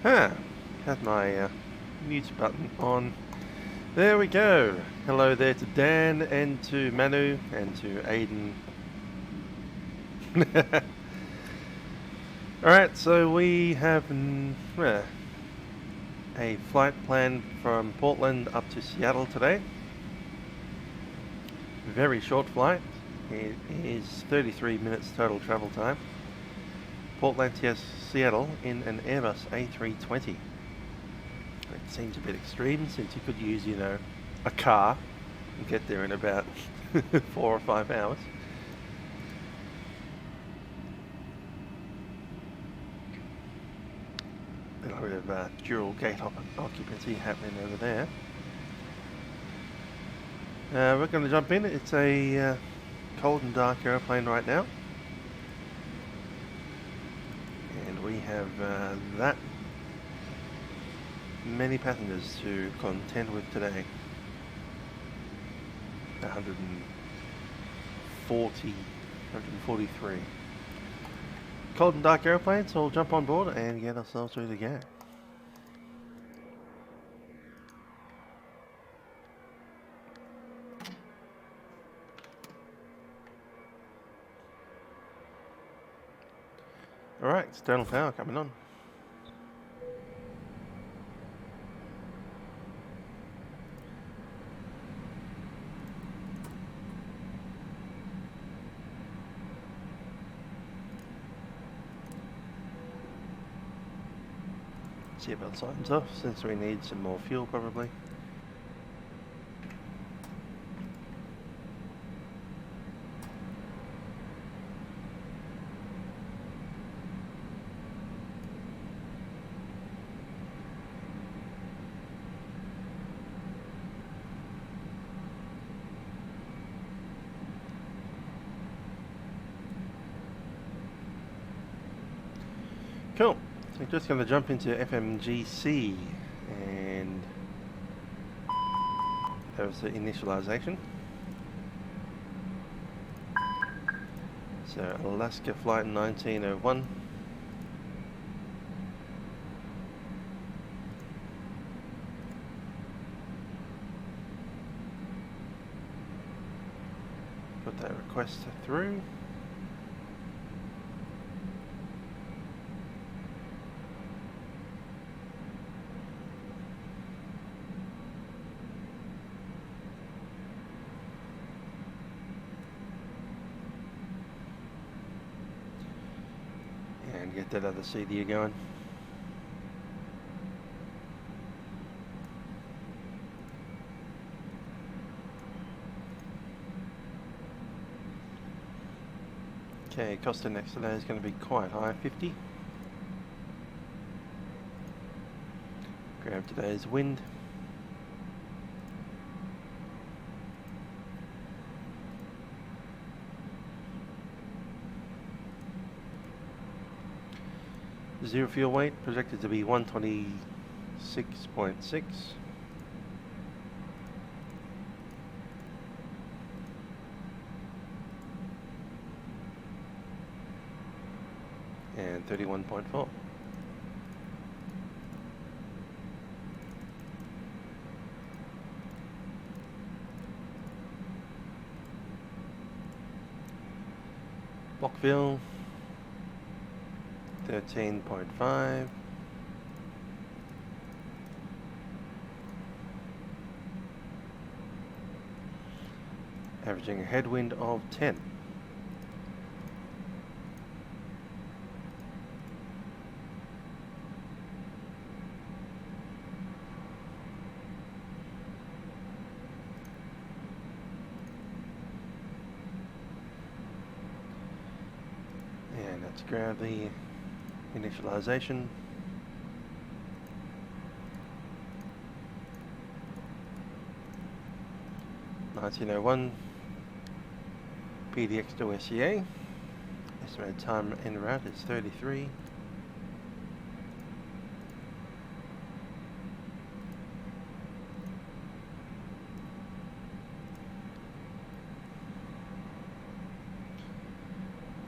Had my mute button on. There we go. Hello there to Dan and to Manu and to Aiden. Alright, so we have a flight planned from Portland up to Seattle today. Very short flight. It is 33 minutes total travel time. Portland to Seattle in an Airbus A320. It seems a bit extreme since you could use, a car and get there in about 4 or 5 hours. A little bit of dual gate occupancy happening over there. We're going to jump in. It's a cold and dark airplane right now. And we have that many passengers to contend with today. 143. Cold and dark airplane, so we'll jump on board and get ourselves ready to go. Alright, external power coming on. Seatbelt signs off since we need some more fuel probably. Cool. I'm just going to jump into FMGC and that was the initialization. So Alaska flight 1901. Put that request through. Get that other CDU going. Okay, cost of next today is going to be quite high, 50. Grab today's wind. Zero fuel weight projected to be 126.6. And 31.4. Block fill 13.5. Averaging a headwind of 10. And let's grab the initialization. (1901) PDX to SEA. Estimated time en route is 33.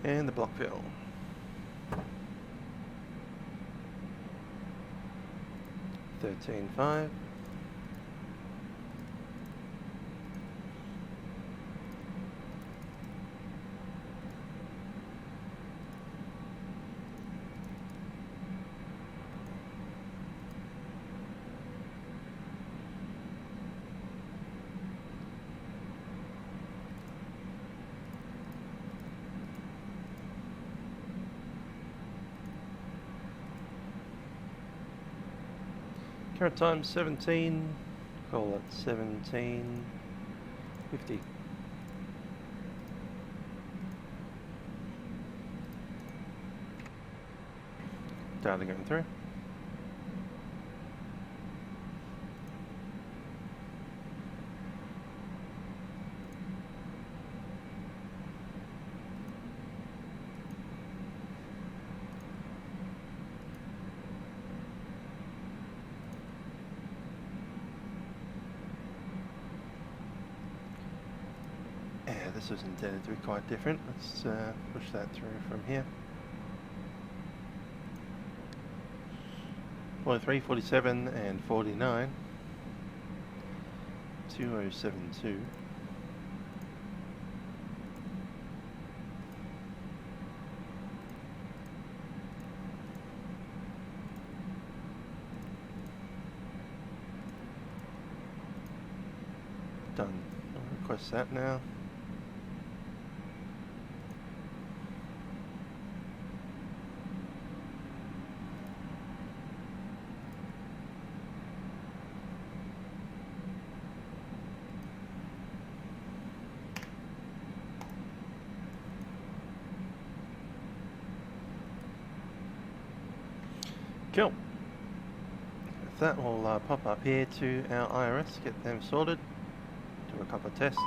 And the block fill. 13.5. Current time 17, call it 17:50. Data going through. This was intended to be quite different. Let's push that through from here. 43, 47 and 49. 2072. Done. I'll request that now. Cool. With that, we'll pop up here to our IRS, get them sorted, do a couple of tests.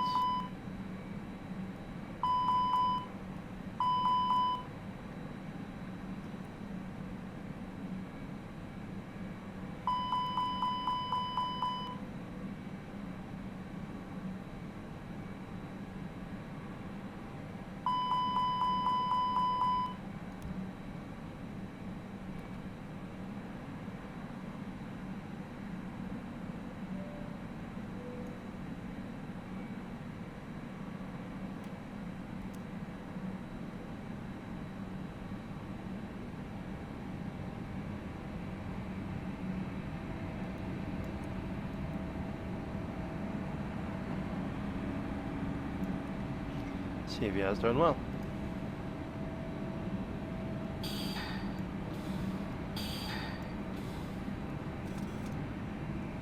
CVR's doing well.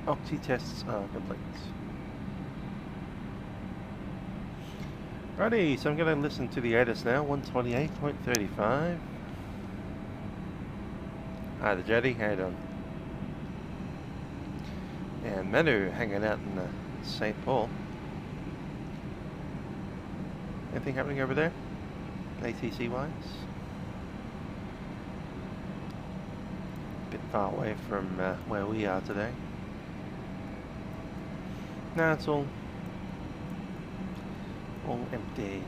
Octi tests are complete. Righty, so I'm going to listen to the ATIS now, 128.35. Hi, the Jetty, how you doing? And Manu hanging out in St. Paul. Anything happening over there, ATC wise? A bit far away from where we are today. No, it's all empty.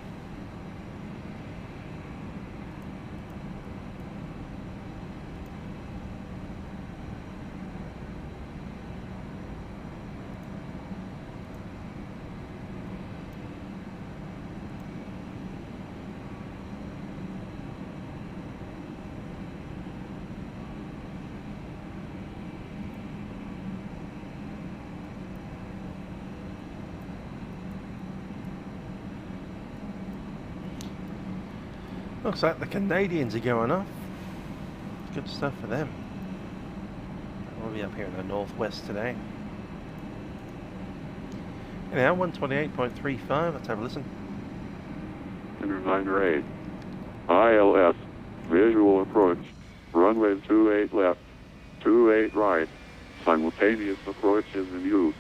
Looks like the Canadians are going off. Good stuff for them. We'll be up here in the northwest today. Anyhow, 128.35. Let's have a listen. Interline 8. ILS. Visual approach. Runway 28 left. 28 right. Simultaneous approach is in use.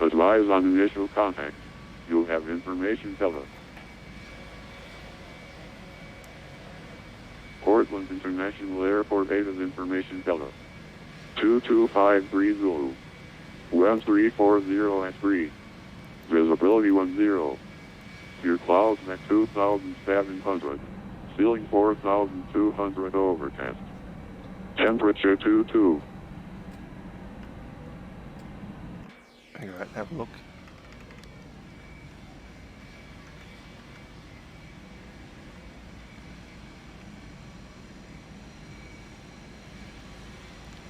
Advise on initial contact. You have information tell us. Portland International Airport ATIS information teller. 22530. Web 340 at 3. Visibility 10. Your clouds at 2,700. Ceiling 4,200 overcast. Temperature 22. Alright, have a look.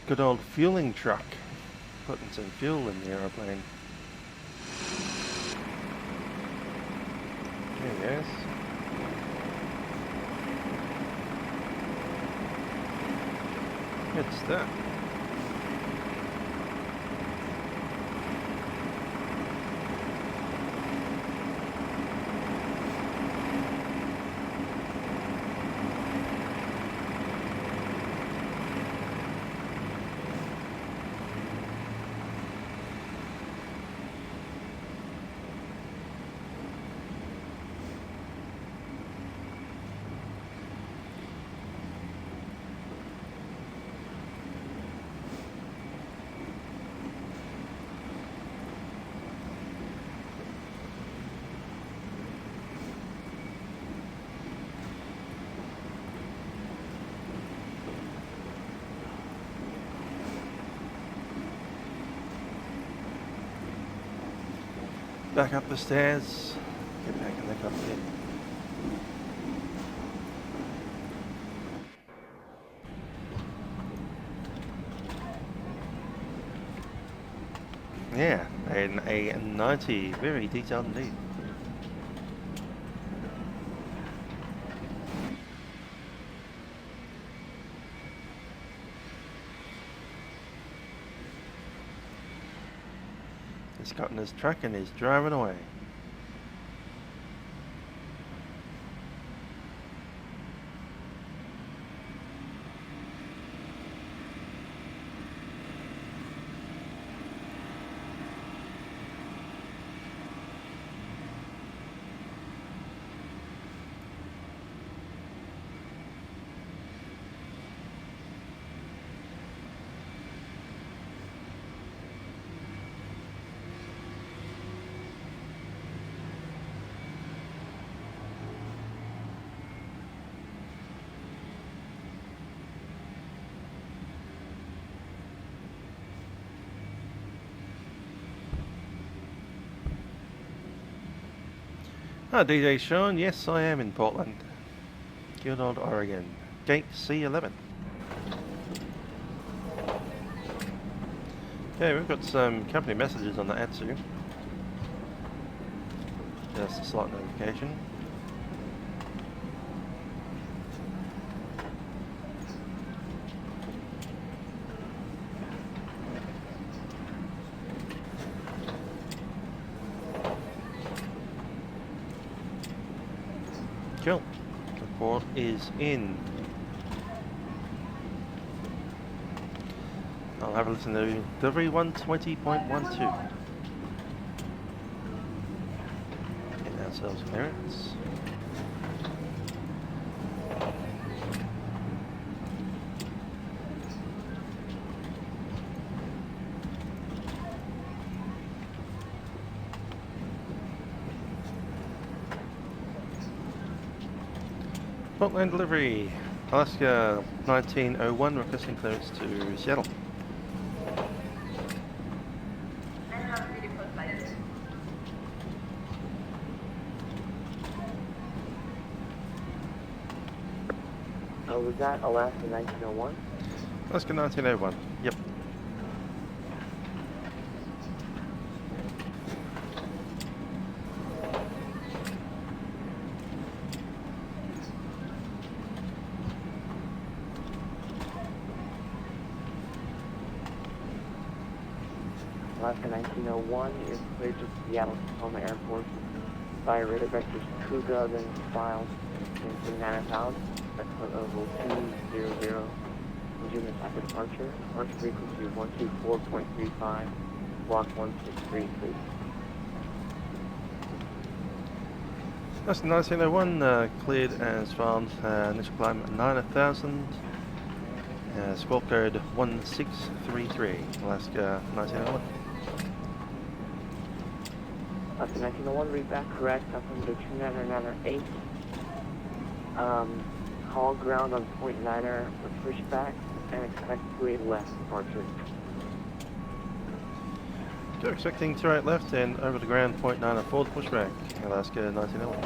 Good old fueling truck. Putting some fuel in the aeroplane. There he goes. Good stuff. Back up the stairs, get back in the cockpit. Yeah, an A90, very detailed indeed. He's got in his truck and he's driving away. Ah, DJ Sean, yes I am in Portland. Good old Oregon. Gate C11. Okay, we've got some company messages on the ATSU. Just a slight notification. Cool. Report is in. I'll have a listen to delivery 120.12. Get ourselves clearance. Portland delivery, Alaska 1901, requesting clearance to Seattle. Was that Alaska 1901? Alaska 1901, yep. Alaska 1901 is cleared to Seattle Tacoma Airport by radar vectors Kuga, then filed in 9,000. That's level 200. Resume attack departure. Launch frequency 124.35. Block 163, please. That's 1901, cleared as found. Initial climb 9,000. Squawk code 1633. Alaska 1901. Alaska 1901, read back correct. Up under 29908. Call ground on point 9er for pushback and expect to a left departure. So expecting 28 left and over the ground 0.9 for the pushback, Alaska 19L.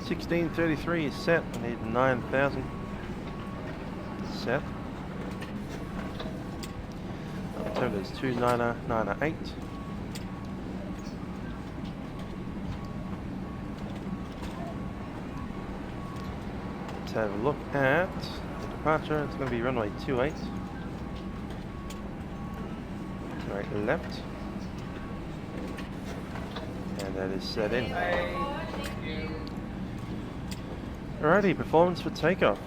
$16.33 is set. I need 9,000 set. Total is 29998. Let's have a look at the departure. It's going to be runway 28. 28 left. And that is set in. Alrighty, performance for takeoff.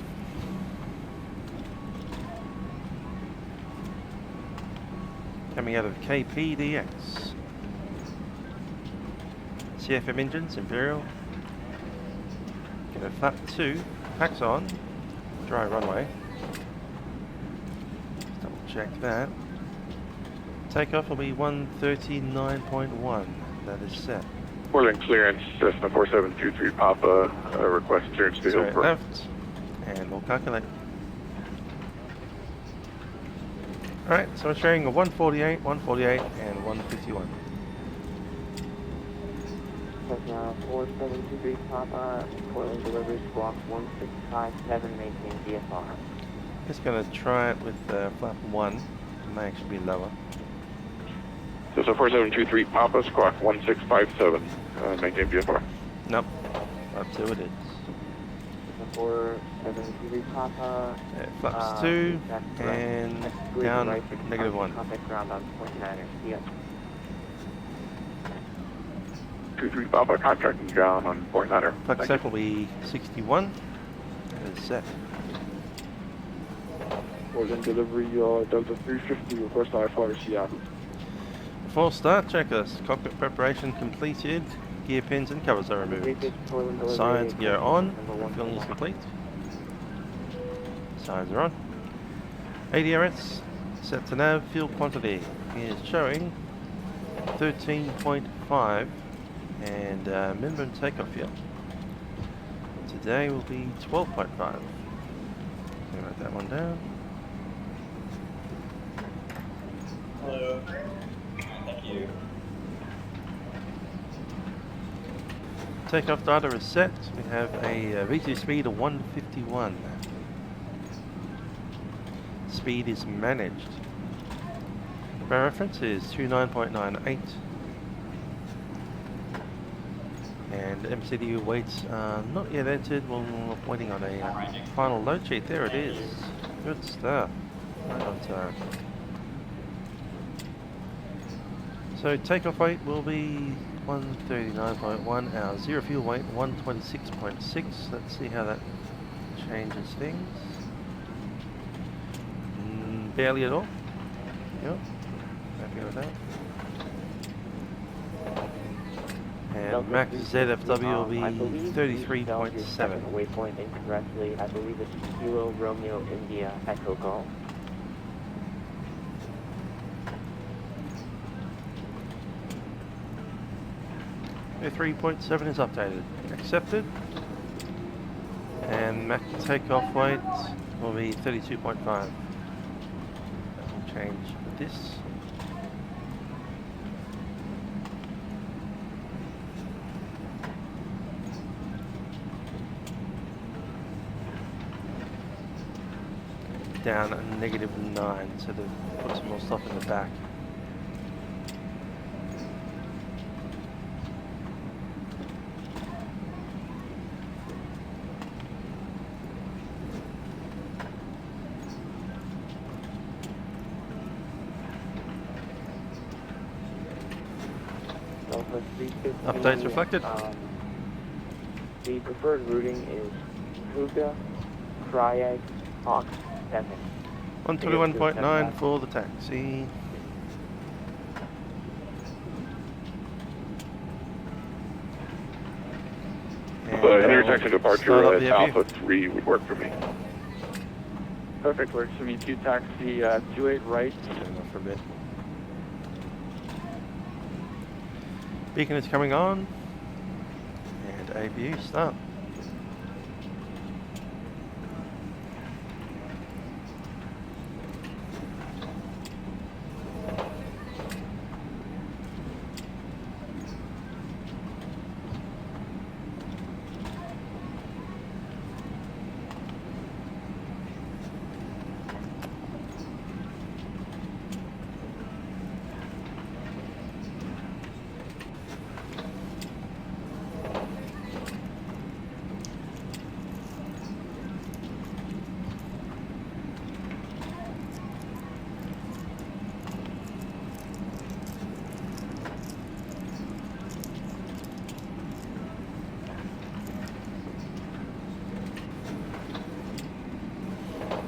Coming out of KPDX. CFM engines, Imperial. Get a flap 2, packs on, dry runway. Just double check that. Takeoff will be 139.1, that is set. Portland clearance, Cessna 4723 Papa, request clearance to Sorry, Hillsborough. left, and we'll calculate. Alright, so we're showing a 148, 148, and 151. Cessna 4723 Papa, Portland delivery squawk 1657, maintain VFR. Just going to try it with flap 1, it may actually be lower. Cessna 4723 Papa, squawk 1657, maintain VFR. Nope, flap 2 it is. Cessna 4723 Papa, Flaps 2, and down right, -1. Contact ground on 29er, see ya. 23 Papa, contracting ground on 49er. Flap set will be 61, that is set. Portland delivery, Delta 350, request IFR Seattle. Before start checklist, cockpit preparation completed, gear pins and covers are removed. Signs gear on, filling is complete. Signs are on. ADRS, set to nav, fuel quantity is showing 13.5 and minimum takeoff fuel. Today will be 12.5. Write that one down. Hello. Thank you. Takeoff data is set. We have a V2 speed of 151. Speed is managed. Our reference is 29.98. And MCDU weights are not yet entered. We're waiting on a final load sheet. There it is. Good stuff. Right on time. So takeoff weight will be 139.1. Our zero fuel weight 126.6. Let's see how that changes things. Barely at all. Yep. Happy with that. And max ZFW will be 33.7. Waypoint incorrectly. I believe it's Kilo Romeo India Echo Golf. 3.7 is updated. Accepted. And max takeoff weight will be 32.5. That will change with this. Down at -9, so to put some more stuff in the back. Updates reflected. The preferred routing is Huga, Cryeg, Hawk 7. 121.9 for the taxi. Intersection departure at Alpha 3 would work for me. Perfect, works for me. 2 taxi, 28 right. Turn off for a bit. Beacon is coming on. APU start.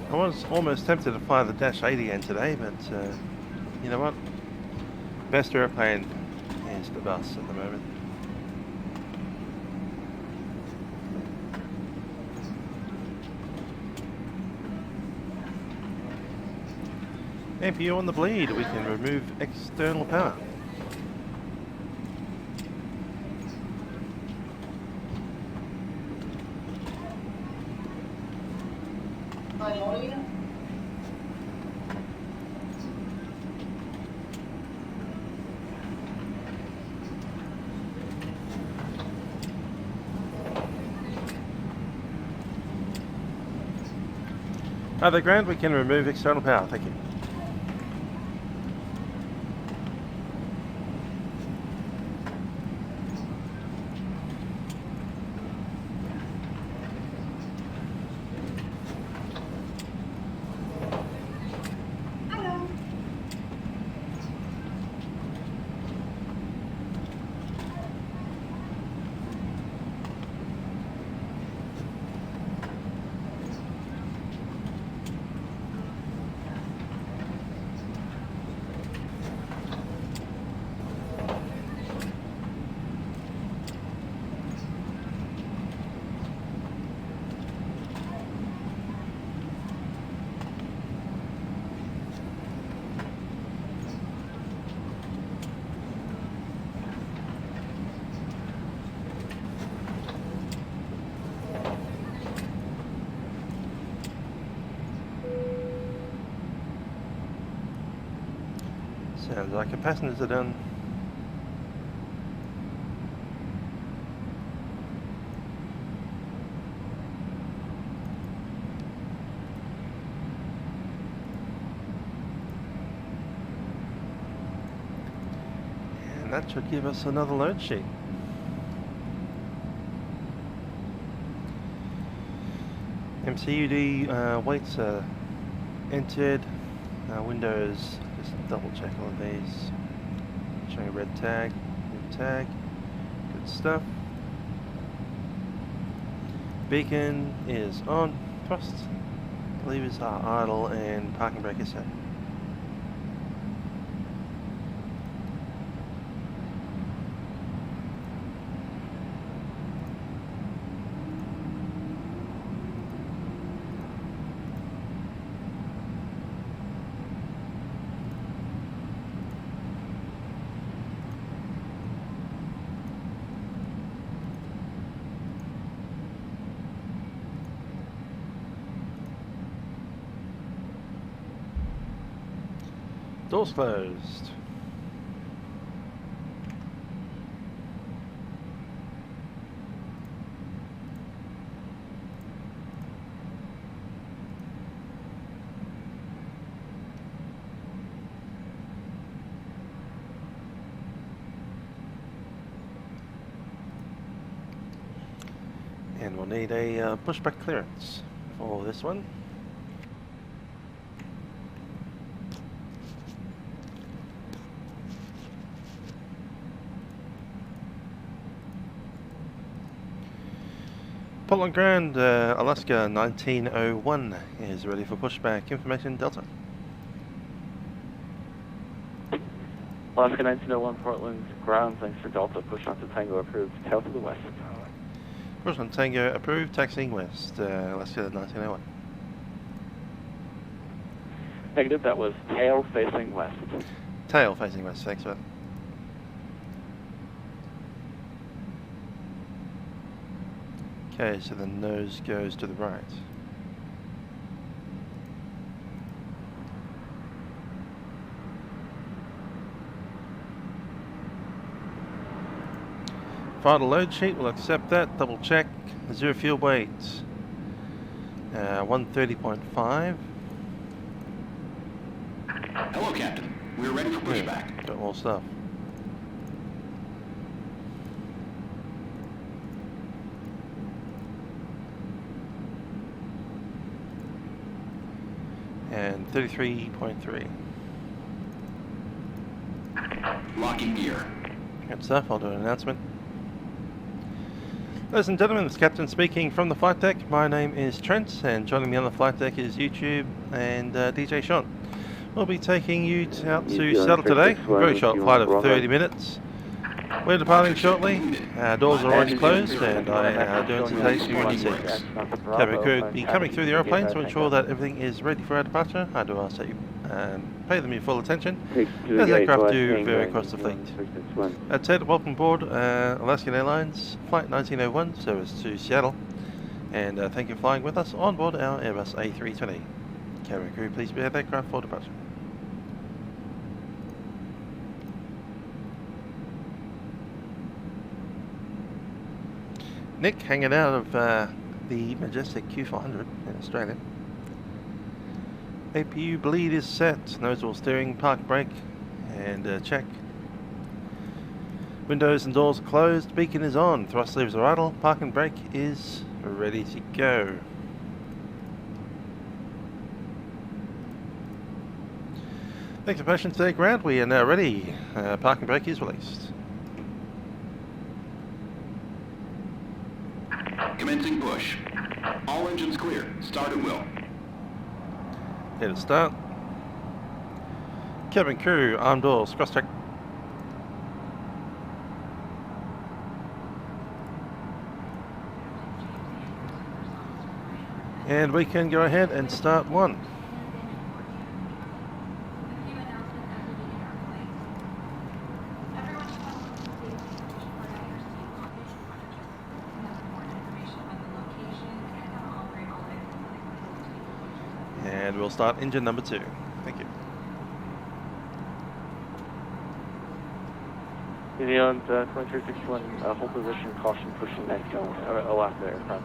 I was almost tempted to fly the Dash 80 end today, but you know what? Best airplane is the bus at the moment. APU on the bleed, we can remove external power. Other ground, we can remove external power, thank you. Sounds like capacitors are done. And that should give us another load sheet. MCUD weights are entered. Windows, just double check all of these. Showing a red tag, good tag, good stuff. Beacon is on, thrust levers are idle, and parking brake is set. Doors closed. And we'll need a pushback clearance for this one. Portland Ground, Alaska 1901 is ready for pushback. Information Delta. Alaska 1901, Portland Ground, thanks for Delta. Push on to Tango approved. Tail to the west. Push on Tango approved, taxiing west, Alaska 1901. Negative, that was tail facing west. Tail facing west, thanks for that. Okay, so the nose goes to the right. Final load sheet, we'll accept that, double check. 0 fuel weight, 130.5. Hello, Captain. We're ready for pushback. Yeah, got more stuff. And 33.3. Locking gear. Good stuff, I'll do an announcement. Ladies and gentlemen, it's Captain speaking from the flight deck. My name is Trent, and joining me on the flight deck is YouTube and DJ Sean. We'll be taking you out to Seattle today. A very short flight of 30 minutes. We're departing shortly. Doors are already closed, and I don't take security seats. Cabin crew will be coming through the aeroplane to ensure that everything is ready for our departure. I do ask that you pay them your full attention, as aircraft do vary across the fleet. That said, welcome aboard Alaskan Airlines Flight 1901, service to Seattle, and thank you for flying with us on board our Airbus A320. Cabin crew, please prepare the aircraft for departure. Nick hanging out of the Majestic Q400 in Australia. APU bleed is set, nozzle steering, park brake, and check. Windows and doors are closed, beacon is on, thrust levers are idle, park and brake is ready to go. Thanks for patience today, ground. We are now ready. Park and brake is released. Commencing push. All engines clear. Start at will. Here to start. Cabin crew, arm doors, cross check. And we can go ahead and start one. And we'll start engine number 2. Thank you. New Zealand 2361, hold position, caution, pushing next, Alaska aircraft.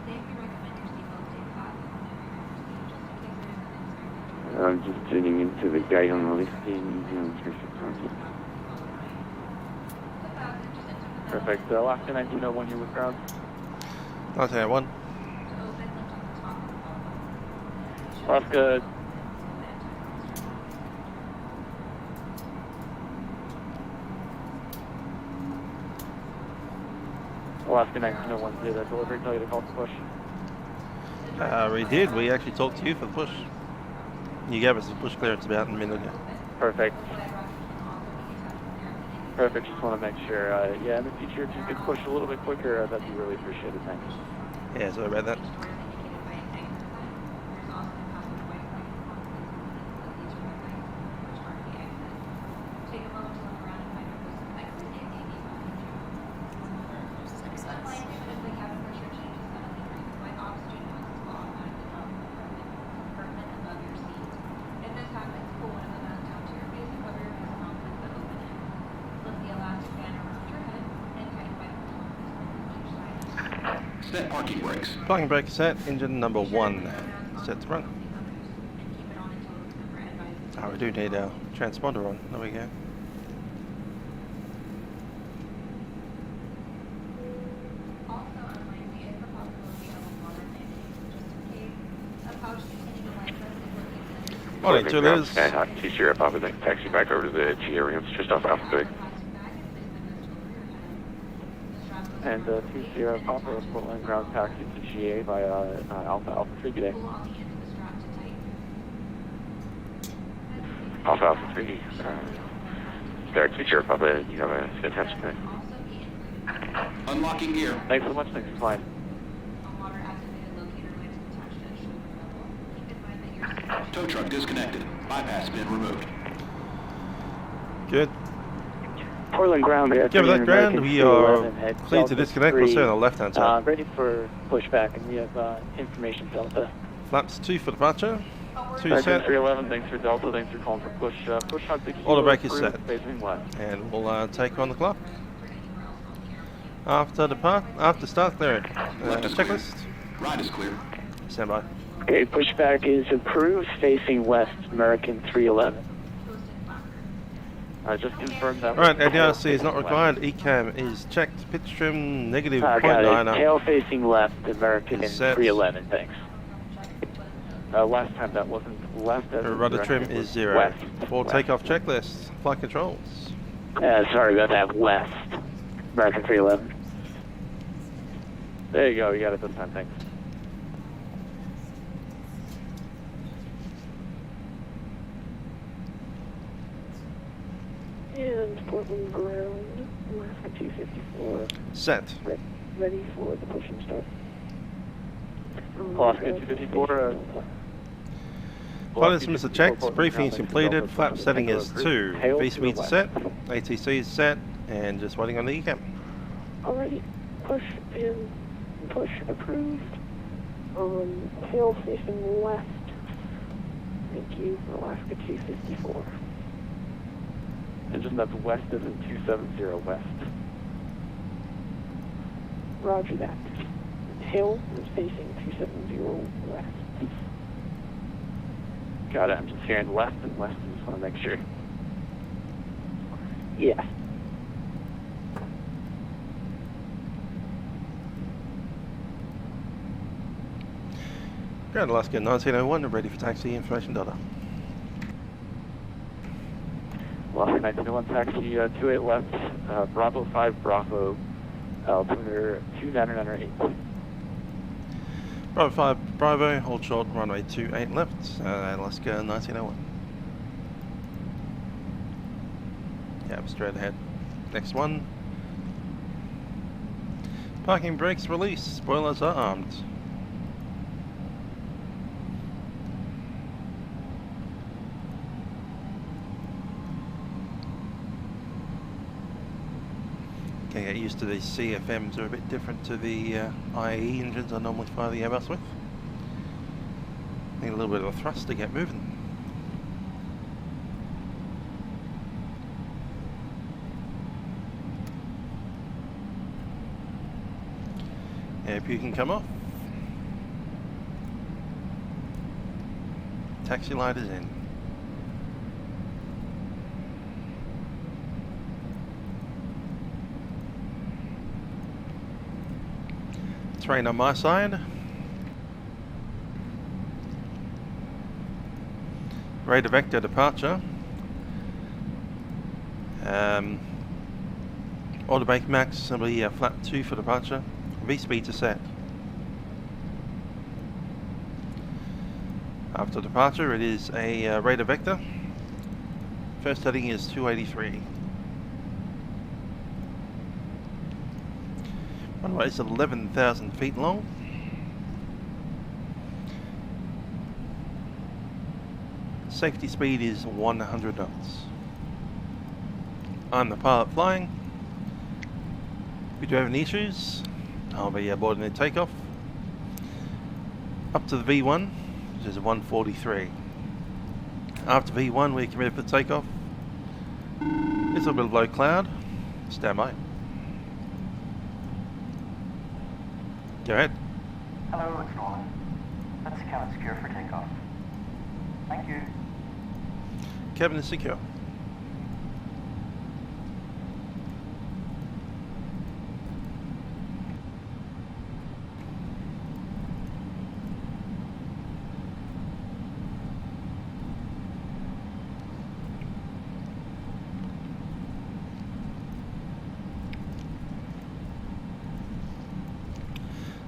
I'm just tuning into the gate on the left here, New Zealand 360. Perfect. Alaska 1901, you with ground. 1901. Alaska. Alaska 1901, did that delivery tell you to call to push? We did. We actually talked to you for the push. You gave us the push clearance about a minute ago. Perfect. Perfect. Just want to make sure. Yeah, in the future, if you could push a little bit quicker, that'd be really appreciated. Thanks. Yeah, sorry about that. Set parking brakes. Parking brake set, engine number 1 set to run. Oh, we do need our transponder on. There we go. Morning, two letters. T-shirt Papa, then taxi back over to the GA ramps just off Alpha 3. And 20 Papa, Portland ground taxi to GA via Alpha 3 today. Alpha 3. Derek T-shirt Papa, you have a fantastic night. Unlocking gear. Thanks so much. Thanks for flying. Tow truck disconnected. Bypass been removed. Good. Portland ground. Yeah, with that ground, we are clear to disconnect. We'll stay on the left-hand side. Ready for pushback, and we have information Delta. Flaps 2 for departure. 2 American set. 311, thanks for Delta, thanks for calling for push. Push on 6 Auto brake is set. facing left. And we'll take on the clock. After start clearing. Checklist. Ride is clear. Stand by. Okay, pushback is approved, facing west, American 311. Just confirm that. Alright, ADRC is not required. ECAM is checked. Pitch trim negative Got it. 0.9. Tail facing left, American Set. 311, thanks. Last time that wasn't left. As Rudder trim is 0. West. For West. takeoff checklist. Flight controls. Sorry about that, west, American 311. There you go, you got it this time, thanks. And Portland ground, Alaska 254. Set. Ready for the push and start. Alaska 254. Flight instruments are checked. Briefing is completed. Flap setting is 2. V speeds are set. ATC is set. And just waiting on the ECAM. Already push and push approved. Tail facing left. Thank you for Alaska 254. Engine that's west is in 270 west. Roger that. Tail is facing 270 west. Got it, I'm just hearing left and west, I just want to make sure. Yes. Ground Alaska 1901, ready for taxi information data. Alaska 1901 taxi 28 left, Bravo 5 Bravo, altimeter 2998. Bravo 5 Bravo, hold short, runway 28 left, Alaska 1901. Cab straight ahead. Next one. Parking brakes released, spoilers are armed. Can get used to these CFMs, are a bit different to the IAE engines I normally fire the Airbus with. Need a little bit of a thrust to get moving. If you can come off. Taxi light is in. Terrain on my side. Radar vector departure. Auto brake max, simply flap 2 for departure. V speeds are set. After departure, it is a radar vector. First heading is 283. Runway is 11,000 feet long. Safety speed is 100 knots. I'm the pilot flying. If you do have any issues, I'll be boarding at takeoff. Up to the V1, which is 143. After V1, we're committed for takeoff. It's a bit of low cloud. Stand by. Go ahead. Hello, it's Roland. Let's cabin secure for takeoff. Thank you. Cabin is secure.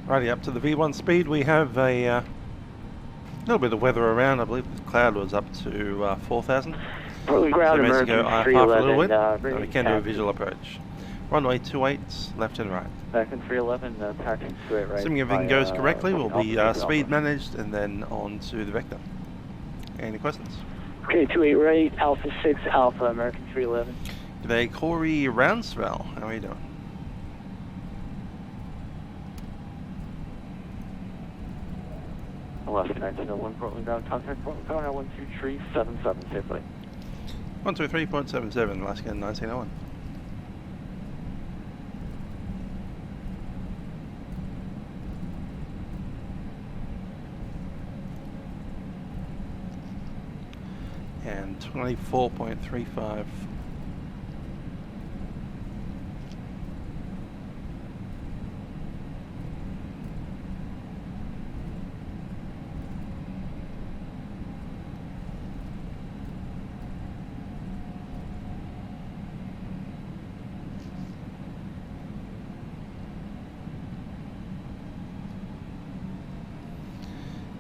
Righty, up to the V1 speed, we have a little bit of weather around. I believe the cloud was up to 4,000. Portland ground, So basically American go half a little bit, 311. and we can do a visual approach. Runway 28, left and right. American 311, taxi 28 right. Assuming everything goes correctly, we'll be speed managed and then on to the vector. Any questions? Okay, 28 right, Alpha 6 Alpha, American 311. G'day Corey Roundswell, how are you doing? Alaska 1901, Portland ground, contact Portland Tower, 12377 safely. 123.77, Alaska 1901. And 24.35.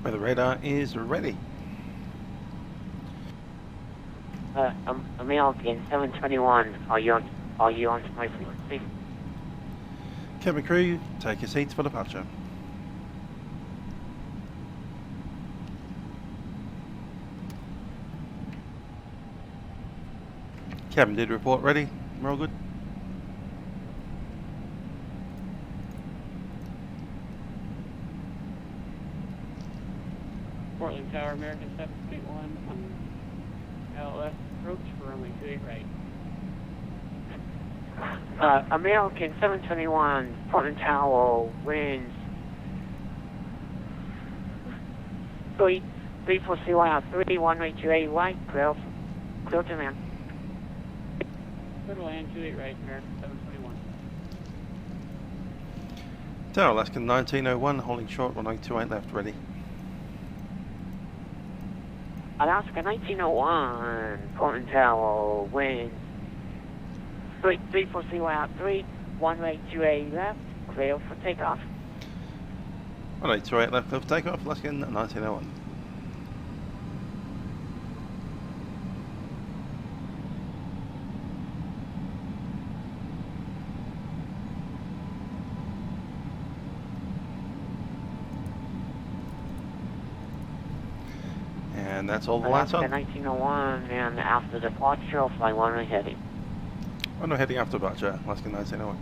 Weather radar is ready. American 721, are you on my frequency? Cabin crew, take your seats for departure. Cabin did report ready. We're all good. Portland Tower, American 721, LS approach for runway 28 right. American 721, Portland Tower, winds 340 runway 28 right, clear to land. Clear to land 28 right, American 721. Tower Alaska 1901, holding short, runway 28 left, ready. Alaska 1901, Portland Tower, winds 340 out 3, runway 28 left, clear for takeoff. Runway 28 left, clear for takeoff, Alaska 1901. And that's all the lights on. 1901, and after departure, fly runway heading. Runway heading after departure, Alaska 1901.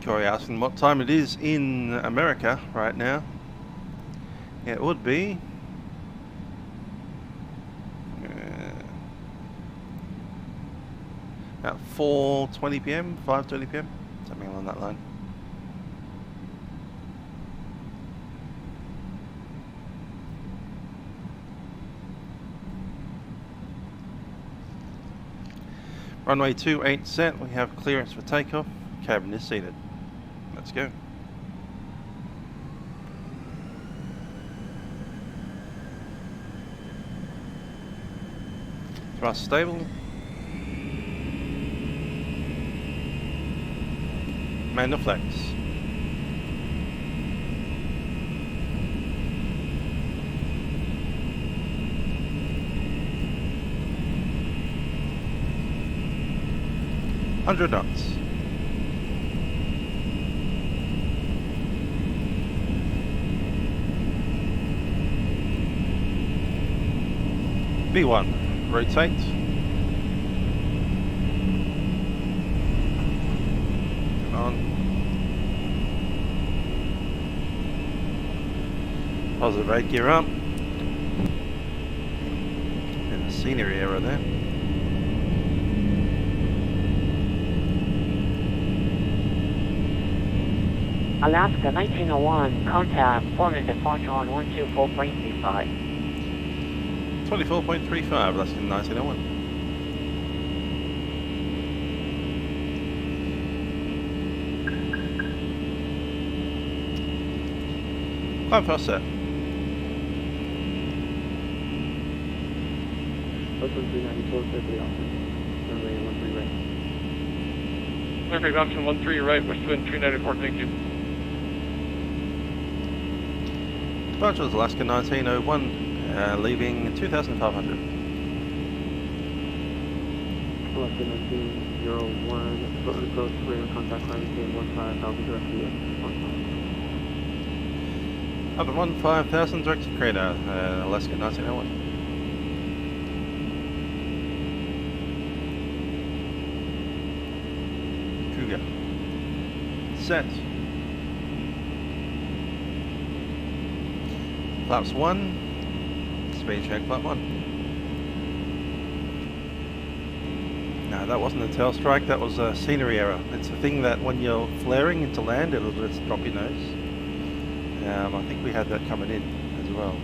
Corey asking what time it is in America right now. Yeah, it would be about 4:20 p.m., 5:20 p.m., something along that line. Runway 28 set, we have clearance for takeoff, cabin is seated. Let's go. Thrust stable. Manual flex. $100 knots. B1, rotate. On. Positive 8 gear up. And a scenery error there. Alaska 1901, contact Portland departure on 124.35. 24.35, Alaska 1901. Climb fast set. Open 394, safely option. Runway 13 right. Perfect, option 13 right, wish to wind 394, thank you. Departure is Alaska 1901, leaving 2,500. Alaska 1901, Portland approach, clear, contact climate 15, I'll be directly at 1. Up at 15000, direct to crater, Alaska 1901. Cougar. Set. Flaps 1. Speed check, flap 1. No, that wasn't a tail strike, that was a scenery error. It's the thing that when you're flaring into land, it'll just drop your nose. I think we had that coming in as well.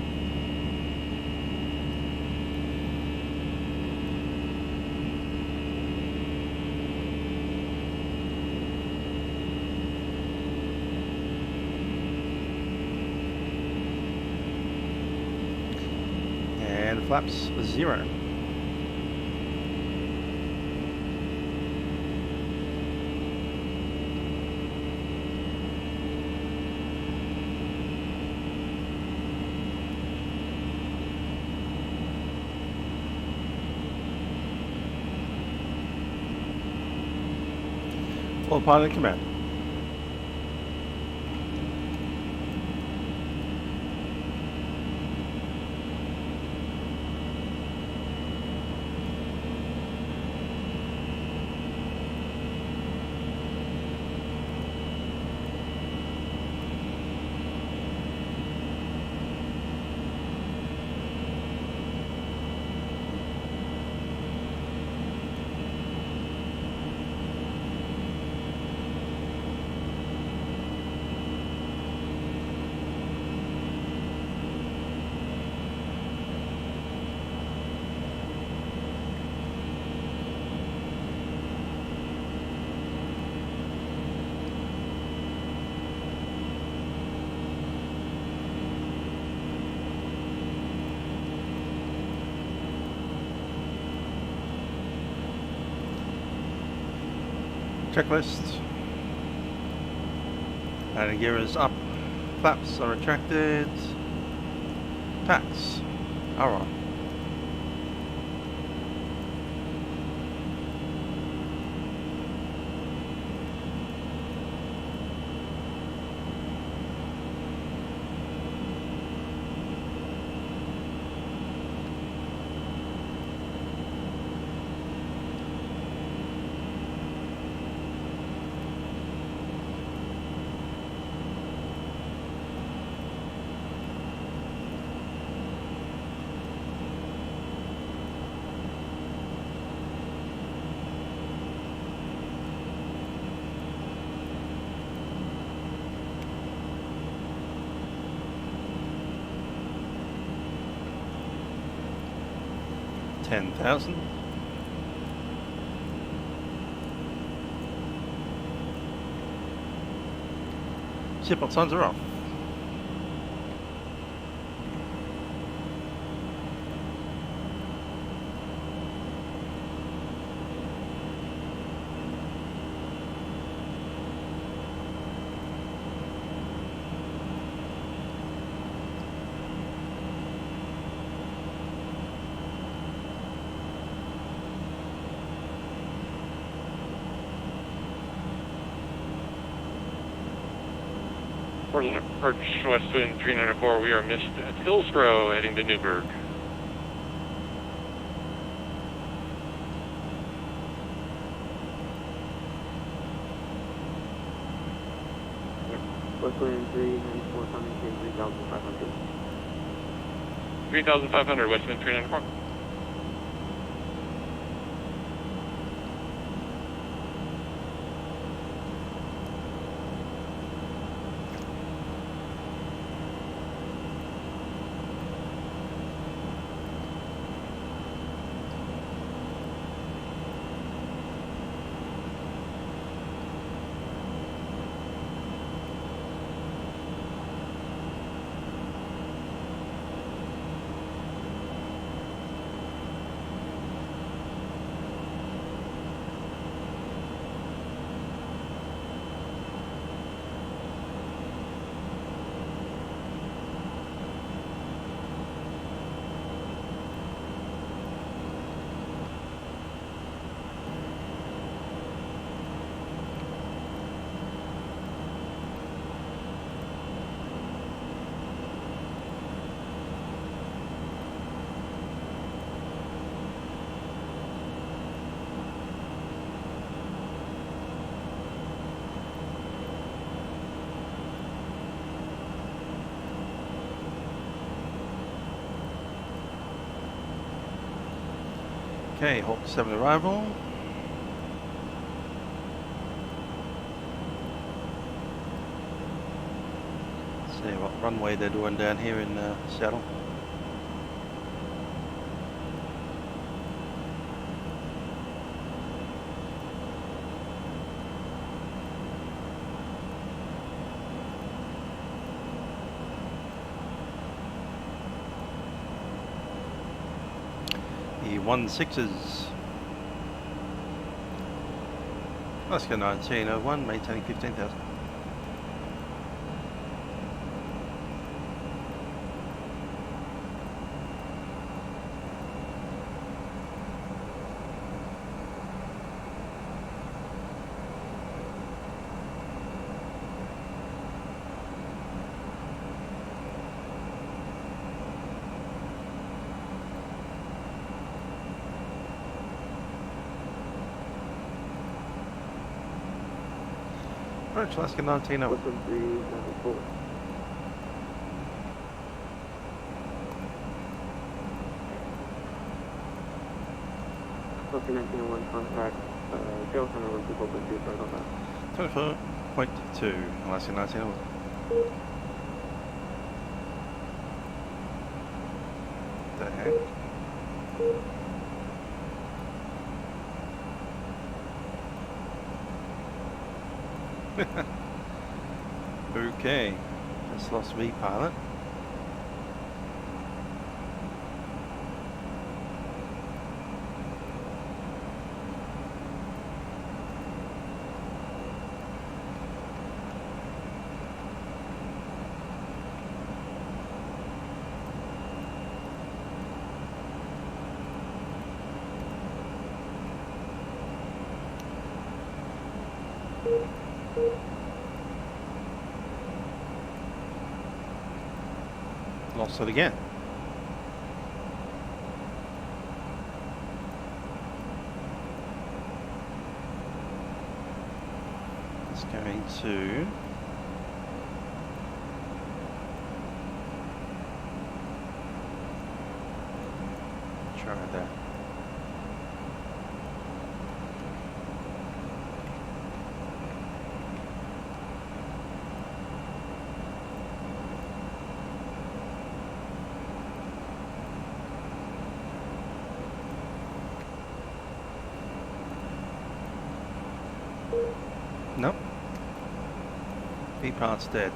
And flaps 0. All pilot command. Checklist. Landing gear is up. Flaps are retracted. Packs are on. $10,000. Seatbelt signs are off. Approach Westwind 394, we are missed at Hillsborough, heading to Newburgh. Westwind 394 coming to 3,500. 3,500, Westwind 394. Okay, Hawk 7 arrival. See what runway they're doing down here in Seattle. The 16s. Alaska 1901, maintaining 15,000. Approach Alaska 1901. What's up, breeze, number 4? Alaska 1901 contact, tail center 124.2, sorry about that. 24.2, Alaska 1901. The heck? Okay, just lost vPilot. Lost it again. It's going to try that. Nope. vPilot's dead.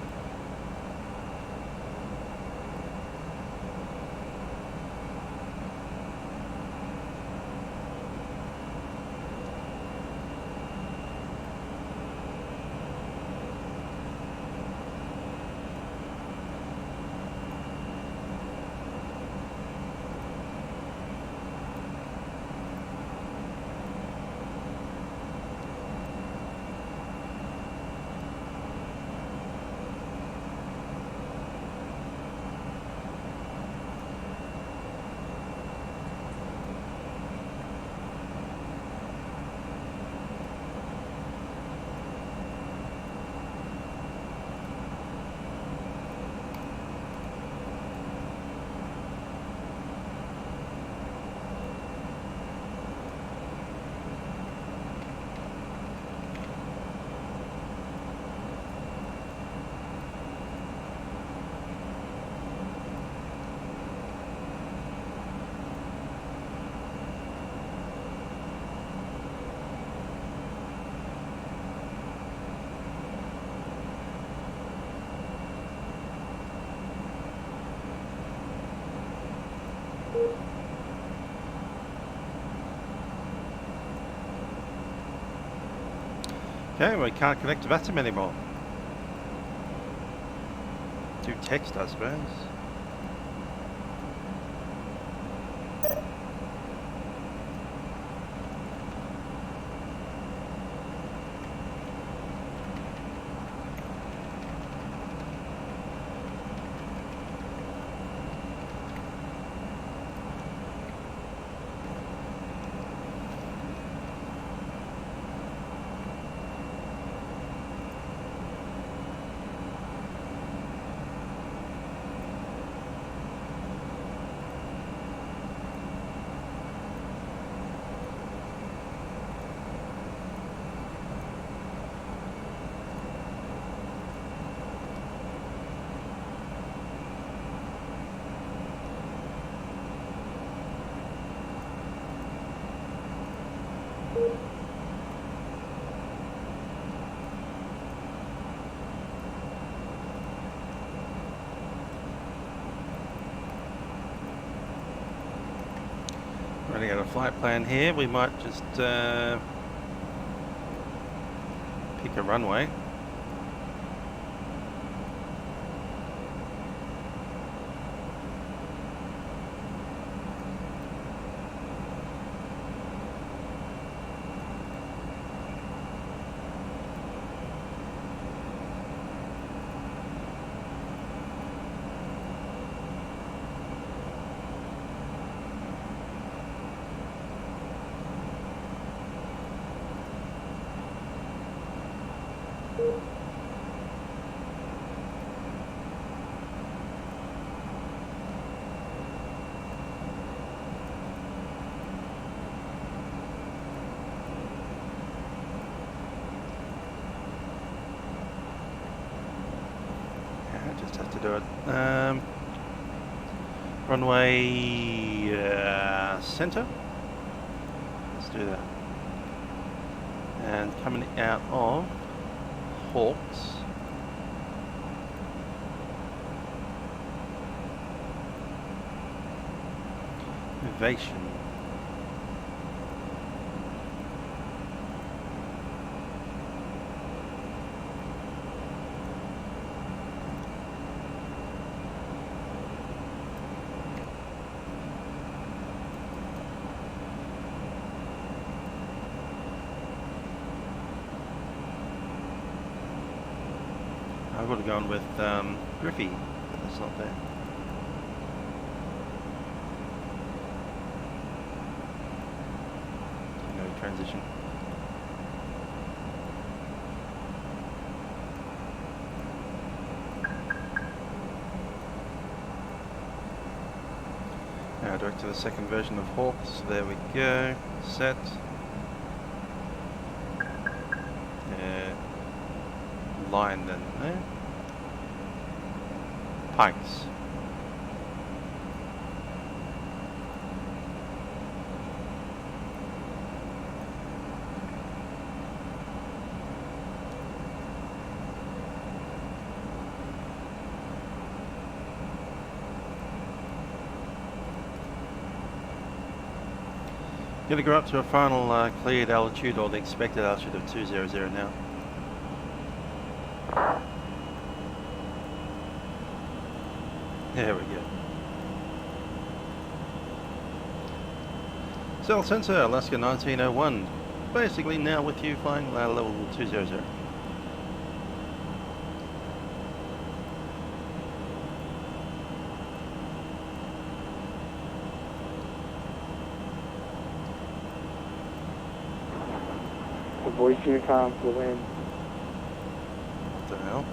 Okay, we can't connect to Vatsim anymore. Do text, I suppose. Writing out a flight plan here. We might just pick a runway. Just have to do it. Runway center. Let's do that. And coming out of Hawks. Ovation. I would have gone with Griffey, but that's not there. No transition. Now direct to the second version of Hawks. There we go. Set. Line then there. Pikes. Going to go up to a final cleared altitude, or the expected altitude of 200 now. There we go. Cell sensor, Alaska 1901. Basically now with you flying level 200. The voice intercom flew in. What the hell?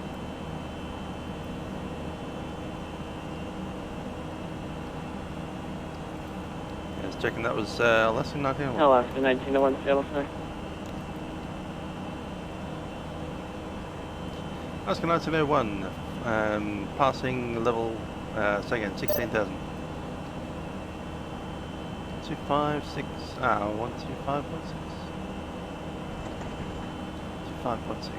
Checking that was Alaska 1901. Alaska 1901, Seattle Center. Alaska 1901, passing level, say again, 16,000. 256, 125.6. 25.6.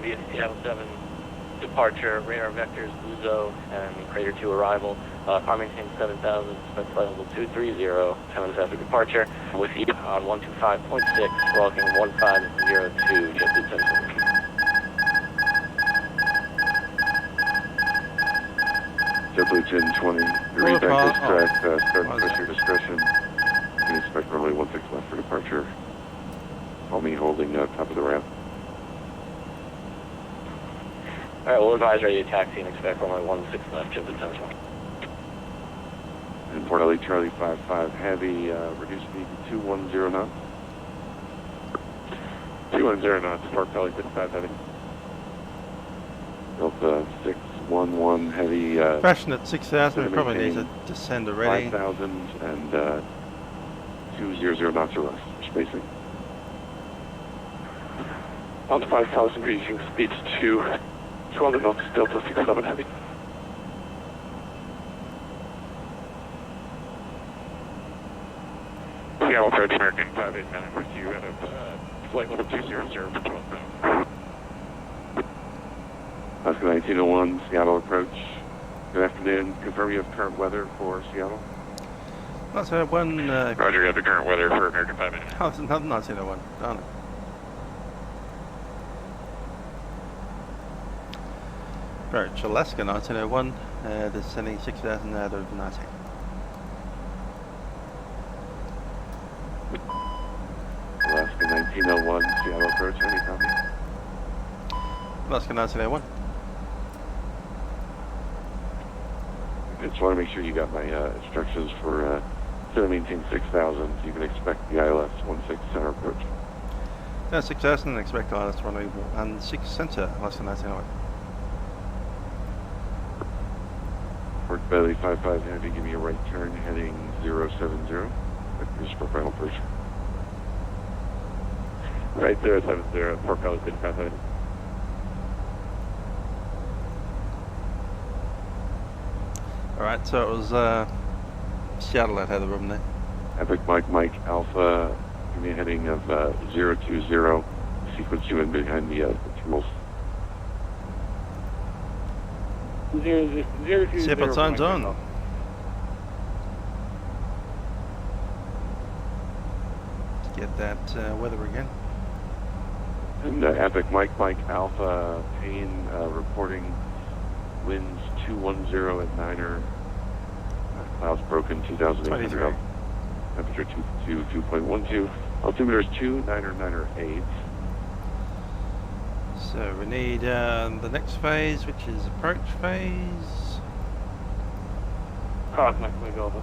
Via Seattle 7 departure, radar vectors, Uzo, and crater 2 arrival. Car maintain 7,000, flight level 230, 10 minutes after departure. With you on 125.6, walking 1502, JetBlue 1020. JetBlue 1020, the reback is track, start and push your discretion. You can expect runway 16 left for departure. Call me holding top of the ramp. Alright, we'll advise ready to taxi and expect runway 16 left, JetBlue 1020. And Port LA Charlie 55 Heavy, reduce speed to 210 knots. 210 knots, Port LA 55 Heavy. Delta 611 Heavy. Crashing at 6,000, we probably need to descend already. 5,000 and 200 knots or less, spacing. On 5,000, reaching speed to 200 knots, Delta 67 Heavy. approach American 589 with you out of flight level 200 for 12 now. Alaska 1901, Seattle approach. Good afternoon. Confirm you have current weather for Seattle. 1901. Roger, you have the current weather for American 589. Oh, it's another 1901. Darn it. Approach Alaska 1901. Descending 6,000 out of 19. Alaska 1901, Seattle approach. Any copy? Alaska 1901. I just want to make sure you got my instructions for to maintain 6,000. You can expect the ILS 16 center approach. 6,000 expect ILS 16 center, Alaska 1901. Port Belly 55 Heavy, give me a right turn heading 070. Vectors for final approach. Right 070, Port Belly 55 Heavy. Alright, so it was Seattle that had the room there. Epic Mike Alpha, give me a heading of 020. Sequence you in behind the tools. 020. Separate time zone. Let's get that weather again. And Epic Mike Alpha, Payne reporting winds 210 at Niner. Clouds broken 2,800. Temperature 2.12. Altimeter is 2,998. So we need the next phase, which is approach phase. Cosmic Golden.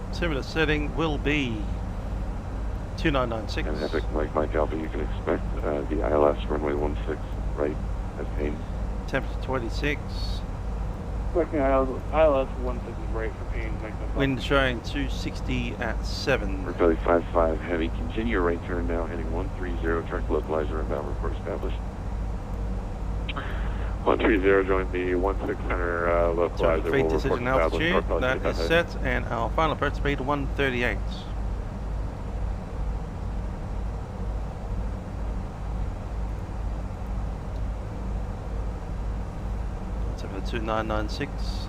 Altimeter setting will be 2996. And Epic Mike Alpha, you can expect the ILS runway 16 right at Payne. Temperature 26. Expecting ILS 16 right for Payne. Wind showing 260 at 7. Port Belly 55 Heavy, continue your right turn now, heading 130, track localizer, inbound report established. 130, join the 16 center localizer. So, 3 decision altitude, that is set, and our final approach speed 138. So for the 2996.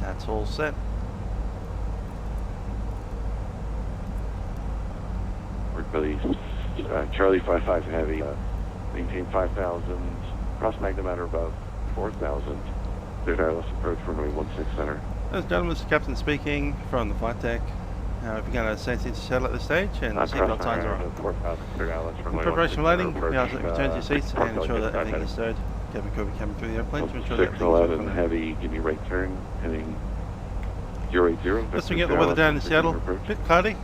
That's all set. Port Belly Charlie 55 Heavy, maintain 5,000, cross magnetometer above 4,000. Cleared ILS approach runway 16 center. Ladies and gentlemen, this is Captain speaking from the flight deck. If you're going to send into shuttle at this stage, and seatbelt signs are on. In preparation for landing, we ask that you return to your seats and ensure that everything is stowed. Cabin crew will be coming through the airplane to ensure that everything is 611 Heavy, give me right turn, heading 080. Let's get the weather down in Seattle. A bit cloudy.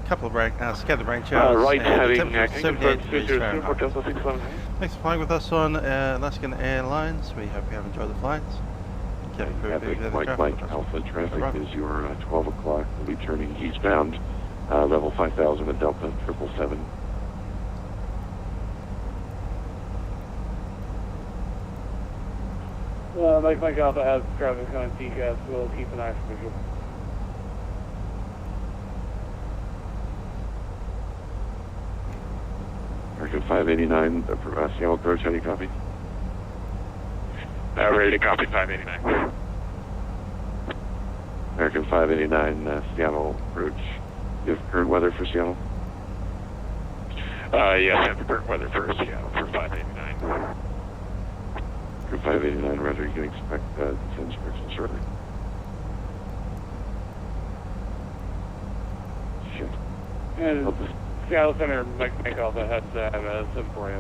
Couple of scattered rain showers. Right, and heading 78 degrees Fahrenheit. Thanks for flying with us on Alaskan Airlines. We hope you have enjoyed the flights. Epic Mike Alpha traffic is your 12 o'clock. We'll be turning eastbound, level 5000 at Delta 777. Mike Alpha has traffic on TCAS. We'll keep an eye for visual. American 589, Seattle approach, any copy? Ready to copy 589. American 589, Seattle approach. You have current weather for Seattle? Yes, I have the current weather for Seattle for 589. For 589, Roger, you can expect descent instructions shortly. Shit. And Seattle Center, Mike Alpha has 740.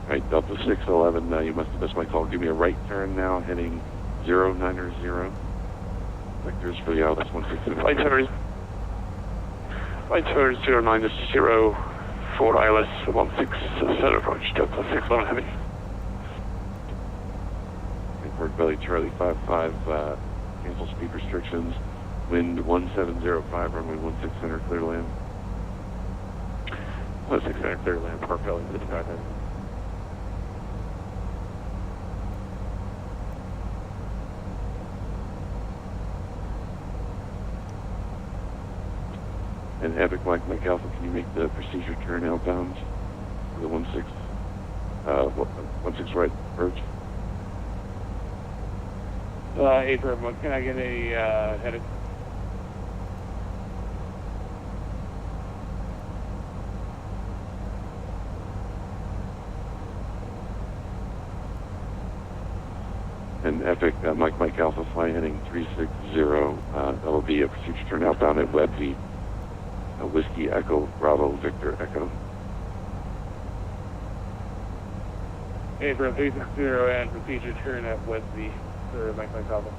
Right, Delta 611, you must have missed my call. Give me a right turn now, heading 090. Vectors for the ILS 16. Flight center 090 for ILS 16 center approach, Delta 611 Heavy. Port Belly Charlie 55, cancel speed restrictions. Wind 1705, runway 16 center, clear land. 16 center, clear land, park belly to the sky. And Epic Mike Alpha, can you make the procedure turn outbound for the 16 right approach? April, can I get a edit? And Epic Mike Alpha, fly heading 360. That will be a procedure turn outbound at Webby. Whiskey Echo Bravo Victor Echo. April 360 and procedure turn at Webby for Mike Alpha.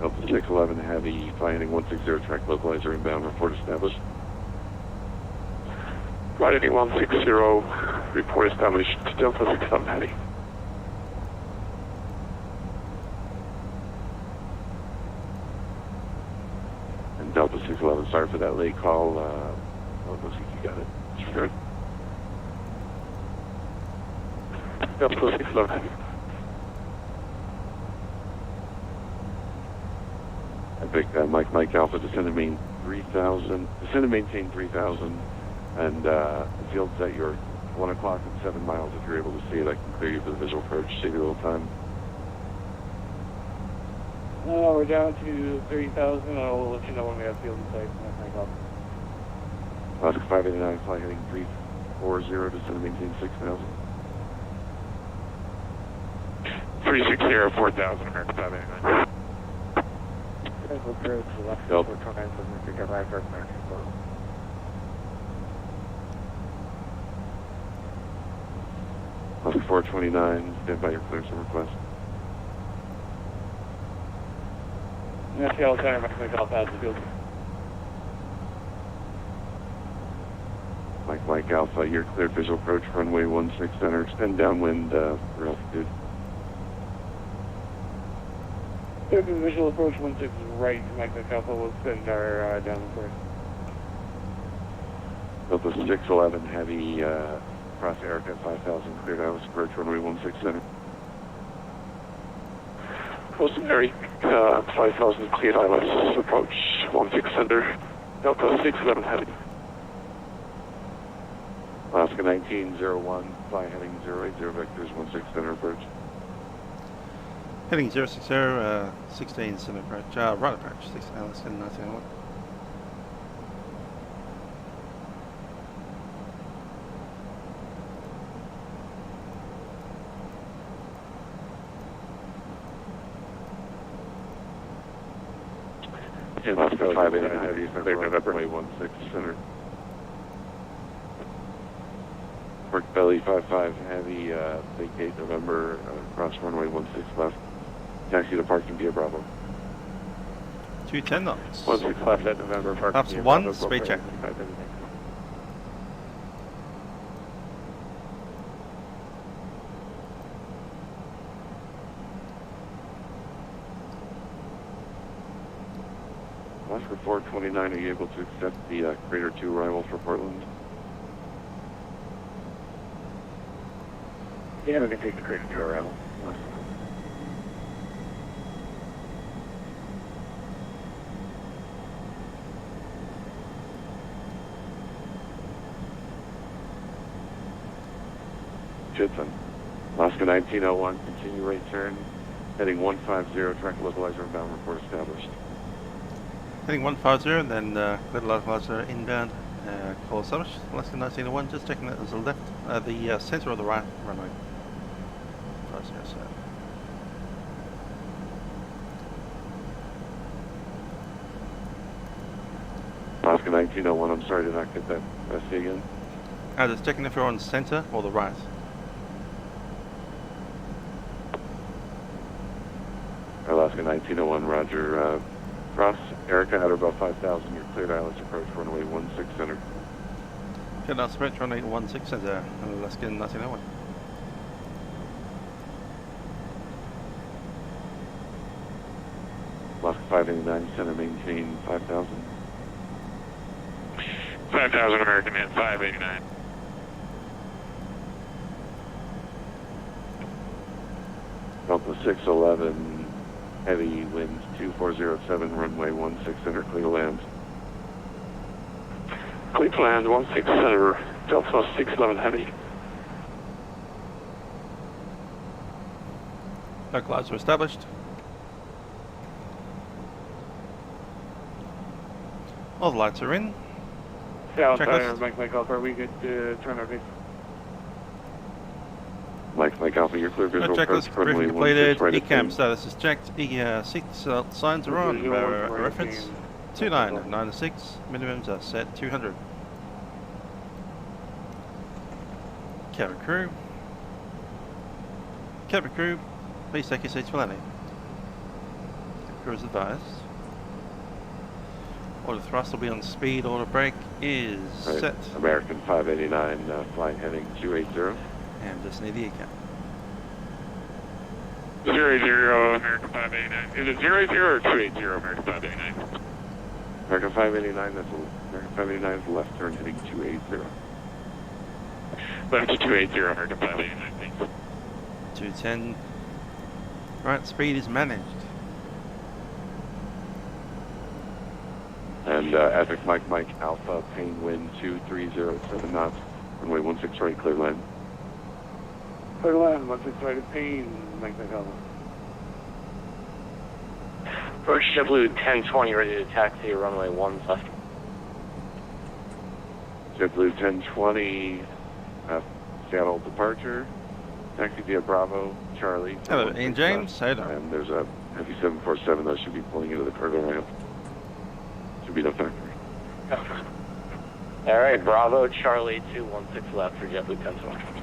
Delta 611 Heavy, fly heading 160, track localizer inbound, report established. Right heading 160, report established, Delta 611 Heavy. And Delta 611, sorry for that late call. Looks like you got it. Sure. Delta 611 Heavy. Epic Mike Alpha, descend and maintain 3000, descend and maintain 3000, and the field's at your 1 o'clock and 7 miles. If you're able to see it, I can clear you for the visual approach, save you a little time. We're down to 30,000. I'll let you know when we have field in sight. Alaska 589, fly heading 340, descend and maintain 6000. 360, 4000, American 589. We'll go to the left. Yep. We're trying to get right for American. Alaska 429, stand by your clearance and request. Yeah, Seattle Center, Mike Alpha has the field. Mike Alpha, you're cleared visual approach, runway 16 center, extend downwind for altitude. Visual approach 16 right, Mike Alpha will send our downwind course. Delta 611 Heavy, cross Erica 5000, cleared Atlas approach, runway 16 center. Wilson Mary, 5000 cleared ILS, approach 16 center, Delta 611 Heavy. Alaska 1901, fly heading 080 vectors, 16 center approach. Heading 060, 16 center approach, right approach, 6 Alaska 1901. Alaska 589 Heavy, runway 16 center. Park Belly 55 Heavy, vacate November, cross runway 16 left. Taxi to parking via Bravo. 210 knots. 16 left at November, park Flaps via 1, Bravo, speed check. Alaska 429, are you able to accept the Crater 2 arrival for Portland? Yeah, we can take the Crater 2 arrival. Jitson. Alaska 1901, continue right turn, heading 150, track localizer inbound, report established. Heading 150, and then clear localizer inbound, call established. Alaska 1901, just checking that there's the left, the center or the right runway. 50, so. Alaska 1901, I'm sorry, did not get that. See again? Just checking if you're on center or the right. Alaska 1901, roger. Cross Erica at about 5,000, you're cleared ILS approach, runway 16 center. Good night, approach runway 16 center, Alaska 1901. Alaska 589, center maintain 5,000. 5,000 American at 589. Delta 611, heavy winds 2407, runway 16 center, clear land. Clear to land 16 center, Delta 611 heavy. Localizer are established. All the lights are in. South Checklist. Mike Alpha, are we good to turn our base? Mike Alpha, you're clear visual approach, Checklist runway briefing completed. 16 right at ECAM the- status is checked. E6 signs are on. Reference 2996. Minimums are set 200. Cabin crew. Cabin crew, please take your seats for landing. Crew is advised. Auto thrust will be on speed. Auto brake is Right. set. American 589, flight heading 280. And just need the ECAM. 00 American 589. Is it 00 or 280 American 589? American 589, American 589 is left turn heading 280. Left to 280 American 589, thanks. 210. Right, speed is managed. And Epic Mike Alpha, Pain wind 2307 knots, runway 16 right, clear land. Clear land, 16 right at Pain, Mike Alpha. Approach JetBlue 1020, ready to taxi, runway 17. JetBlue 1020, Seattle departure, taxi via Bravo, Charlie. Hello, Ian James. How you doing? And there's a heavy 747 that should be pulling into the cargo ramp. Should be the factory. Alright, Bravo, Charlie 216 left for JetBlue 1020.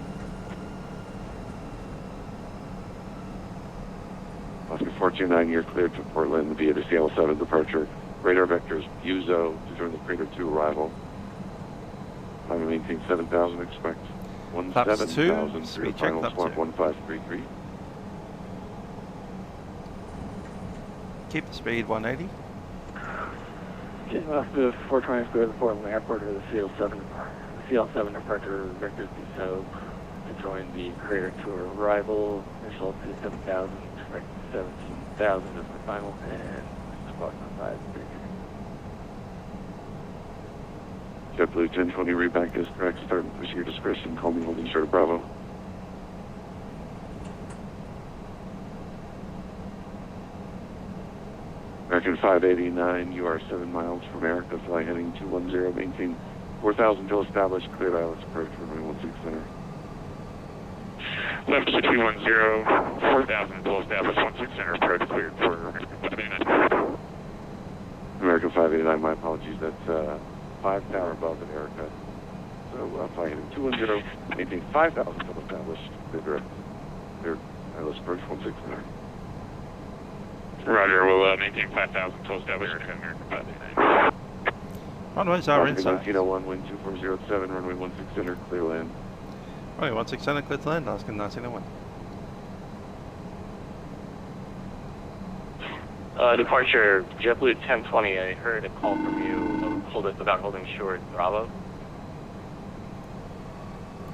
Oscar 429, you're cleared to Portland via the Seattle 7 departure. Radar vectors, Uzo to join the Crater 2 arrival. Time to maintain 7,000, expect Flaps 2, 17,000 through speed check, final flap squawk 2. 1533. Keep the speed 180. Off the 420 go to the Portland Airport or the CL7 departure vectors be so to join the Crater 2 arrival. Initial to 7,000, expect 17,000 as the final, and squawk 1533. JetBlue 1020, reback is correct. Start and push your discretion. Call me holding short of Bravo. American 589, you are 7 miles from America, fly heading 210, maintain 4,000 till established, cleared ILS approach, runway 16 center. Left to 210, 4,000 until established 16 center, approach cleared for American 589. American 589, my apologies, that's 5 tower above in America. So fly heading 210, maintain 5,000 till established, cleared ILS approach 16 center. Roger, we'll maintain 5,000 till established American 589. Runways are inside. 1901, wind 2407, runway 16 center, clear land. Runway 16 center, clear to land, asking 1901. Departure, JetBlue 1020, I heard a call from you about holding short Bravo.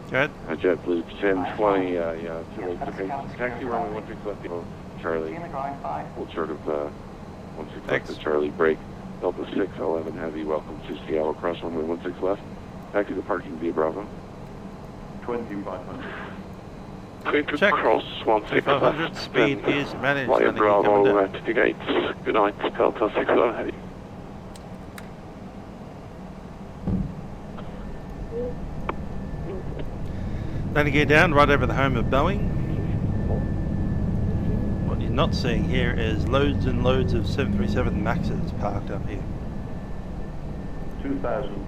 Go ahead. JetBlue 1020, yeah, too late to pay. Taxi runway 16 left, Charlie. See in the drawing 5. Hold short of 16 left to Charlie, break. Delta 611 heavy, welcome to Seattle, cross runway 16 left. Taxi to parking via Bravo. 2500. Clear to Check. cross 16 500, left. speed is managed. Via Landing coming Bravo down. at the gates. Good night, Delta 611 heavy. Landing gear down, right over the home of Boeing. What you're not seeing here is loads and loads of 737 Maxes parked up here. 2000.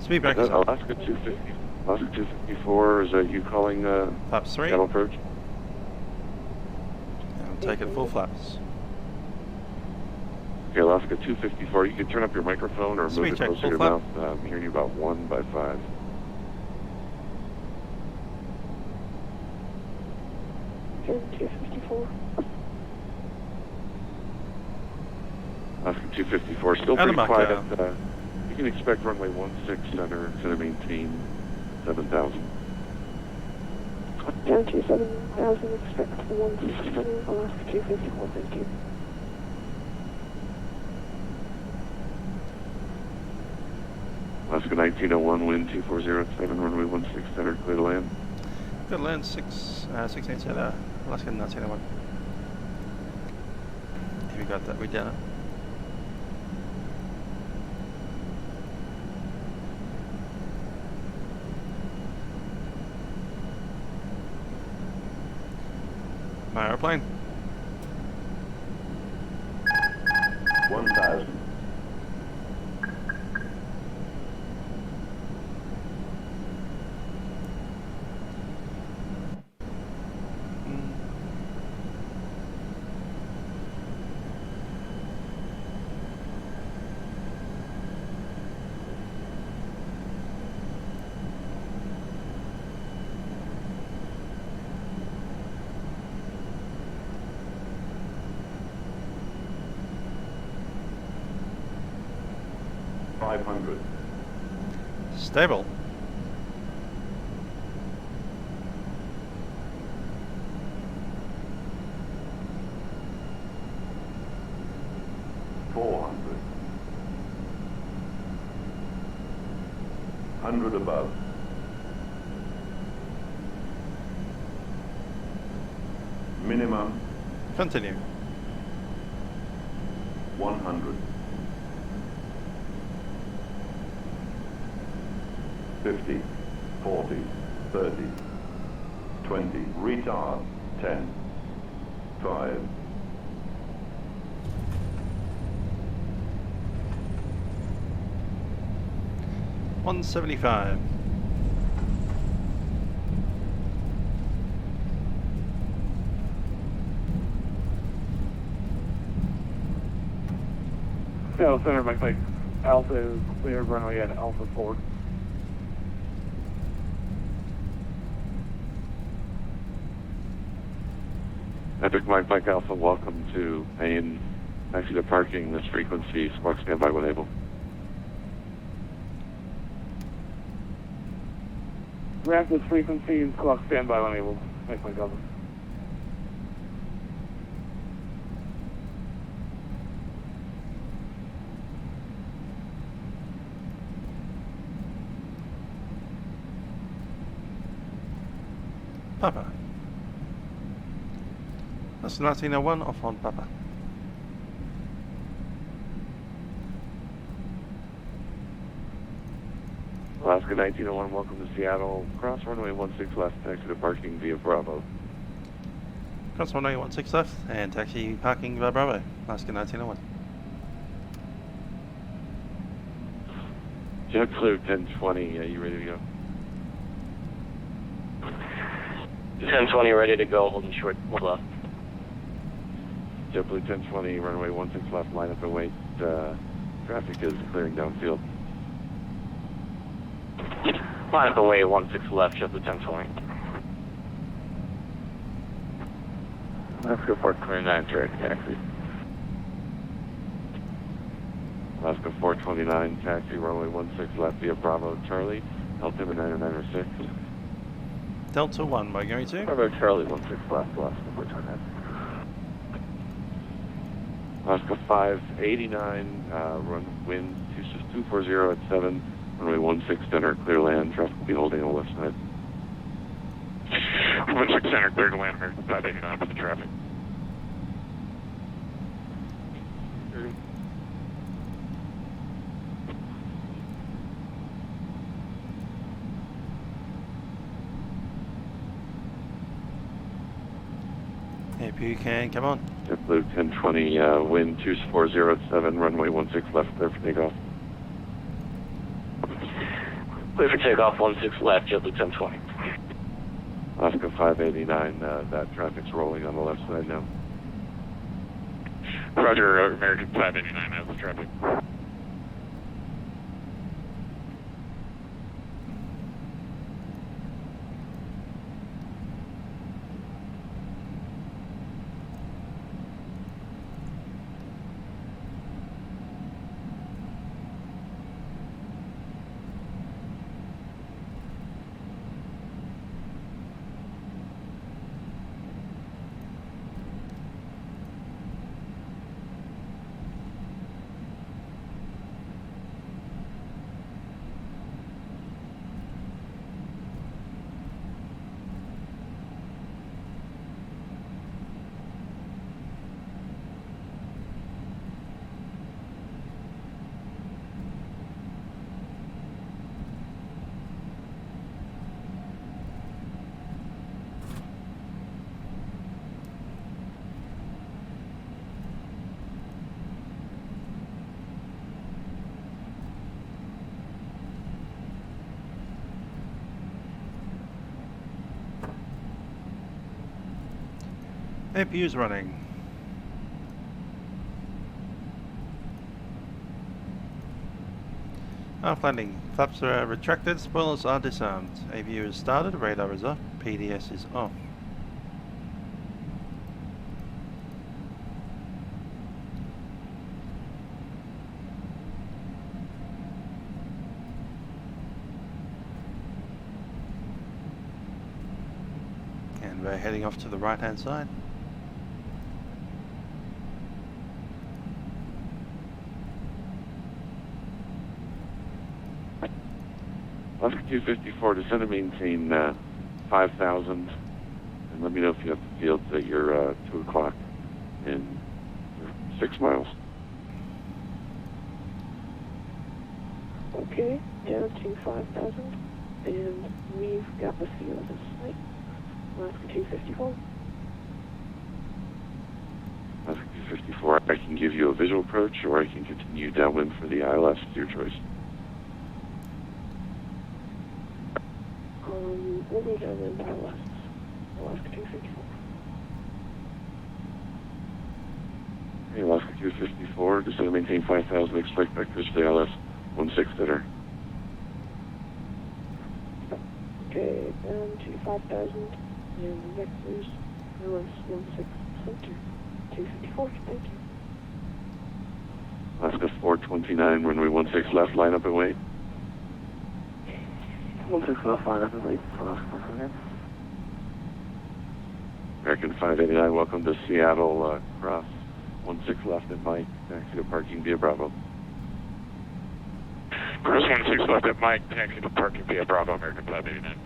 Speed breakers on. Alaska 250. Alaska 254, is that you calling Flaps 3. Seattle approach? And take it full flaps. Okay, Alaska 254, you can turn up your microphone or Speed move it check, closer full to your flap. mouth. I'm hearing you about 1 by 5. Alaska 254, still Adam, pretty quiet. You can expect runway 16 center, it's going to maintain 7,000. Down to 7,000, expect 167, Alaska 254, thank you. Alaska 1901, wind 2407, runway 16 center, clear to land. Good land, 680, Alaska 1901. Have you got that? We done it. My airplane. 1,000. Stable. Hundred above. Minimum Continue. 100. 50, 40, 30, 20, retard, 10, 5, 175. Seattle Center, Mike Mike. Alpha cleared runway at Alpha 4. Epic Mike Mike Alpha, welcome to main. Taxi to parking, this frequency, squawk standby when able. Ramp this frequency and clock standby when able. Mike Mike Alpha. Papa. That's 1901 off on Papa. Alaska 1901, welcome to Seattle. Cross runway 16 left, taxi to parking via Bravo. Cross runway 16 left and taxi parking via Bravo. Alaska 1901. Jet clear 1020, are you ready to go? 1020 ready to go, holding short left. JetBlue 1020, runway 16 left, line up and wait. Traffic is clearing downfield. Line up and wait, 16 left, JetBlue 1020. Alaska 429, direct taxi. Alaska 429, taxi, runway 16 left via Bravo, Charlie, altimeter 906. Delta 1, we're going to. Bravo, Charlie, 16 left, Alaska 429. Alaska 589, run wind 240 at 7, runway 16 center, clear land, traffic will be holding on the left side. 16 center, clear to land, 589 for the traffic. If you can, come on. JetBlue 1020, wind 240 at 7, runway 16 left, clear for takeoff. Clear for takeoff, 16 left, JetBlue 1020. Alaska 589, that traffic's rolling on the left side now. Roger, American 589 has the traffic. APU's running. After landing, flaps are retracted, spoilers are disarmed. APU is started, radar is off, PDS is off. And we're heading off to the right hand side. Oscar 254, descend and maintain 5,000, and let me know if you have the field that you're 2 o'clock in 6 miles. Okay, down to 5,000, and we've got the field of sight. Oscar 254. Oscar 254, I can give you a visual approach, or I can continue downwind for the ILS, it's your choice. We'll go downwind ILS. Oscar 254. Hey, Oscar 254, descend and maintain 5,000, expect vectors for the ILS 16 center. Okay, down to 5,000, and vectors, ILS 16 center. 254, thank you. Alaska 429, runway 16 left, line up and wait. 16 left, line up and wait. Alaska, American 589, welcome to Seattle, cross 16 left at Mike, taxi to parking via Bravo. Cross 16 left at Mike, taxi to parking via Bravo, American 589.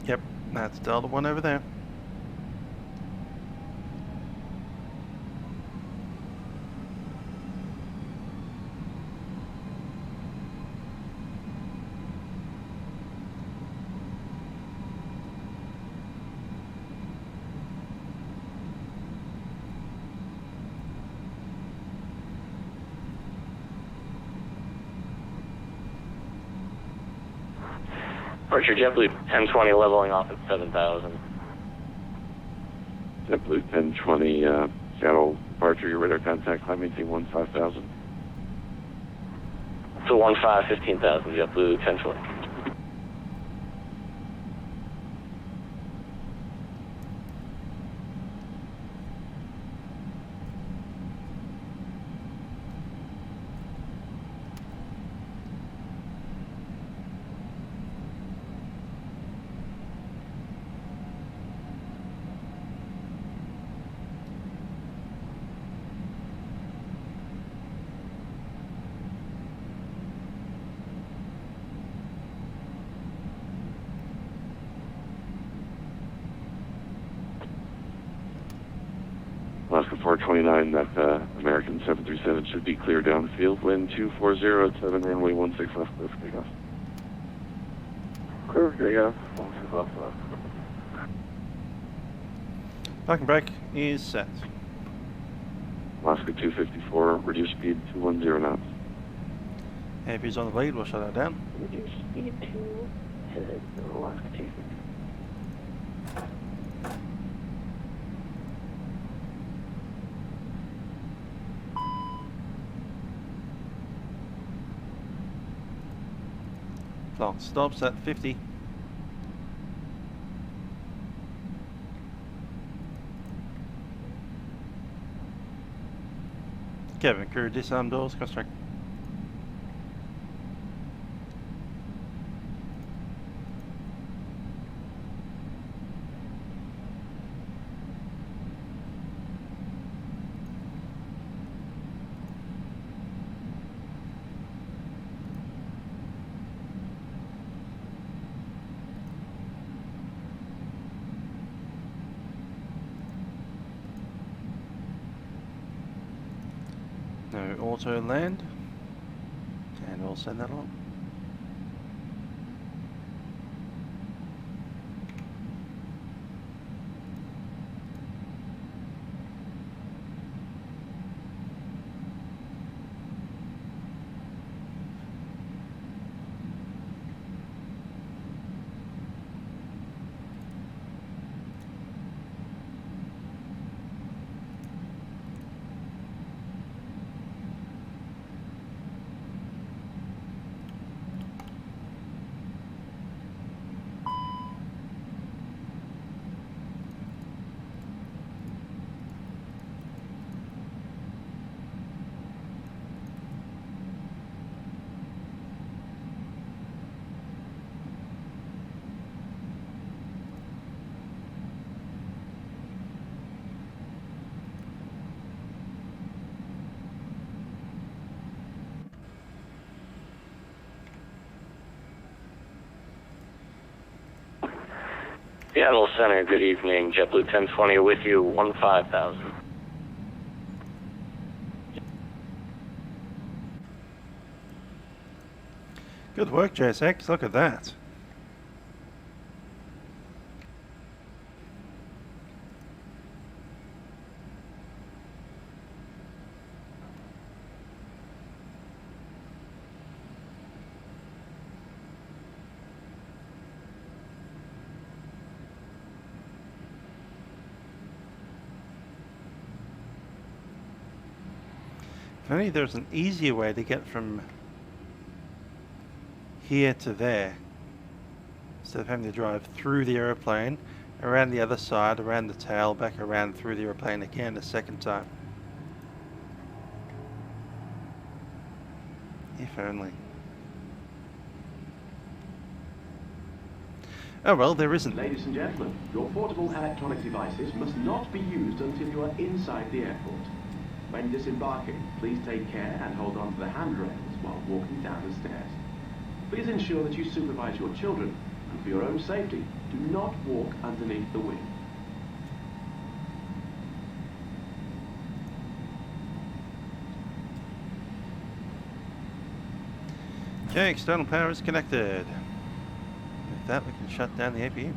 Yep, that's Delta 1 over there. Departure JetBlue 1020 leveling off at 7,000. JetBlue 1020, Seattle departure, your radar contact, climb maintain 15,000. So 15,000, JetBlue 1020. Alaska 429, that American 737 should be clear downfield. Wind 240 at 7, runway 16 left, clear for takeoff. Clear for takeoff. 16 left, left. Parking brake is set. Alaska 254, reduce speed 210 knots. APU's on the lead, we'll shut that down. Reduce speed to head Alaska 254. Clock stops at 50. Kevin, crew disarm doors, cross track. No auto land, and we'll send that along. Seattle Center, good evening. JetBlue 1020 with you, 15,000. Good work, JSX. Look at that. If only there's an easier way to get from here to there, instead of having to drive through the aeroplane, around the other side, around the tail, back around through the aeroplane again a second time. If only. Oh well, there isn't. Ladies and gentlemen, your portable electronic devices must not be used until you are inside the airport. When disembarking, please take care and hold on to the handrails while walking down the stairs. Please ensure that you supervise your children, and for your own safety, do not walk underneath the wing. Okay, external power is connected. With that, we can shut down the APU.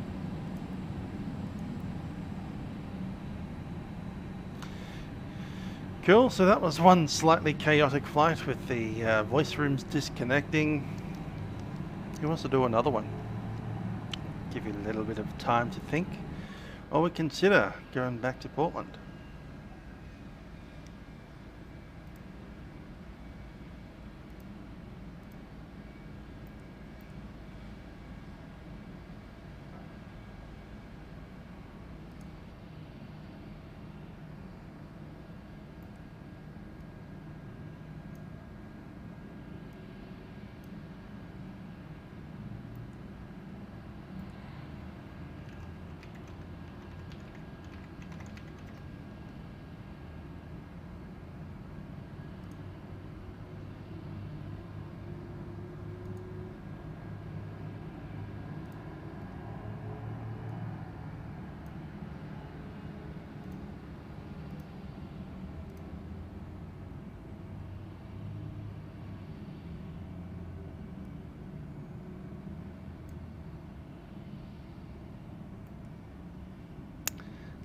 Cool, so that was one slightly chaotic flight with the voice rooms disconnecting. Who wants to do another one? Give you a little bit of time to think. Or we consider going back to Portland.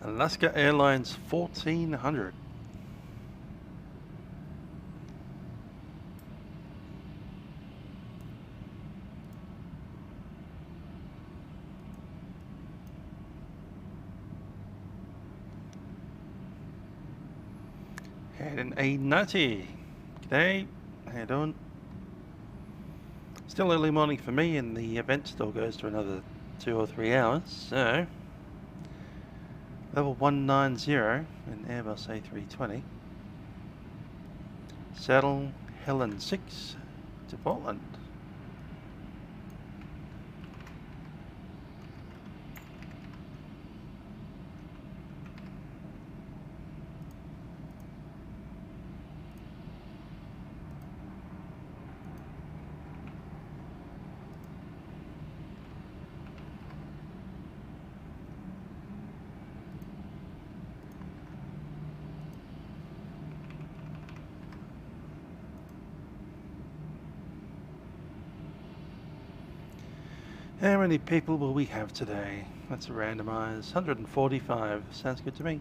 Alaska Airlines 1400. Heading A90. G'day, how you doing? Still early morning for me, and the event still goes to another 2 or 3 hours, so level 190 in Airbus A320. Saddle Helen 6 to Portland. How many people will we have today? Let's randomize. 145. Sounds good to me.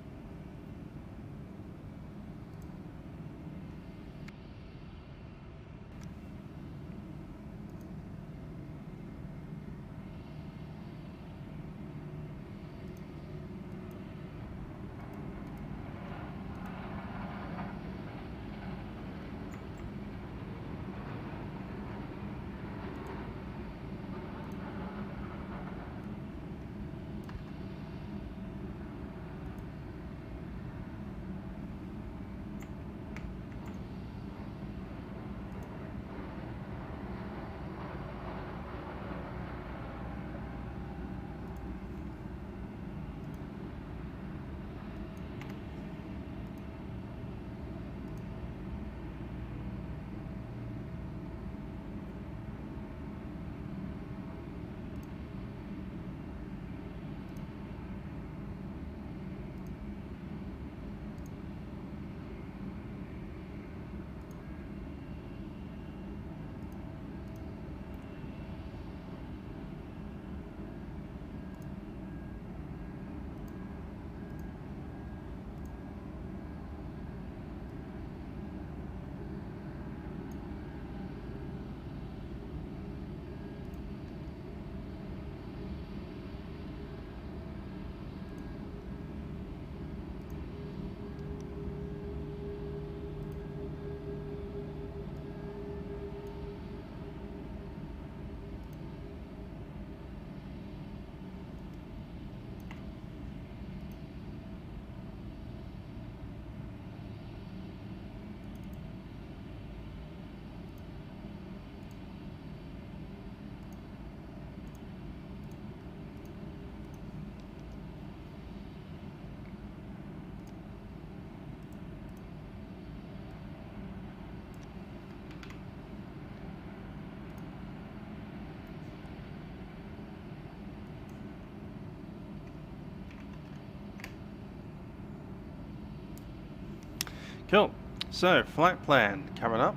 Cool. So, flight plan coming up.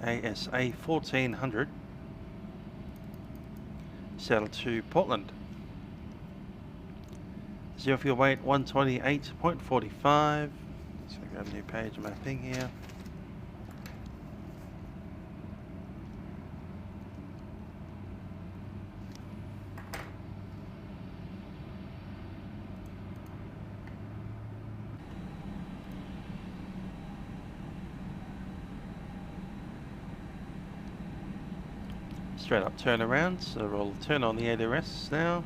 ASA 1400. Settle to Portland. Zero fuel weight 128.45. So I got a new page of my thing here. Straight up turnaround, so we'll turn on the ADRS now.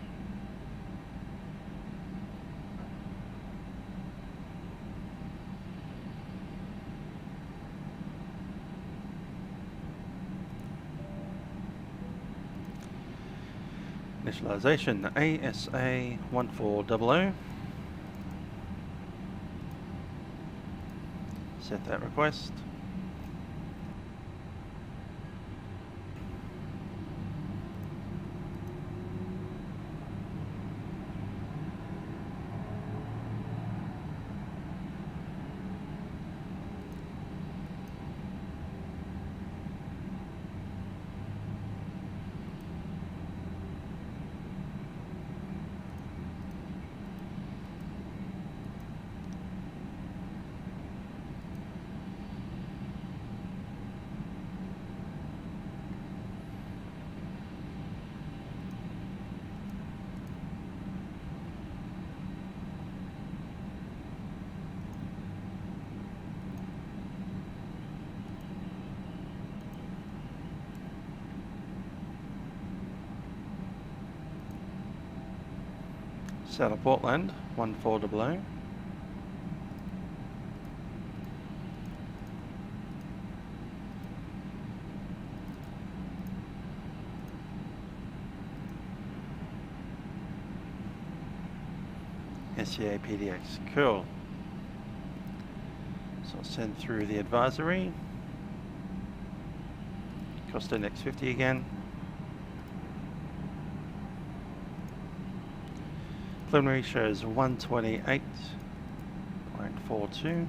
Initialization ASA 1400. Set that request. South of Portland 1400. KSEA PDX, cool. So I'll send through the advisory. Costa next 50 again. Preliminary shows 128.42.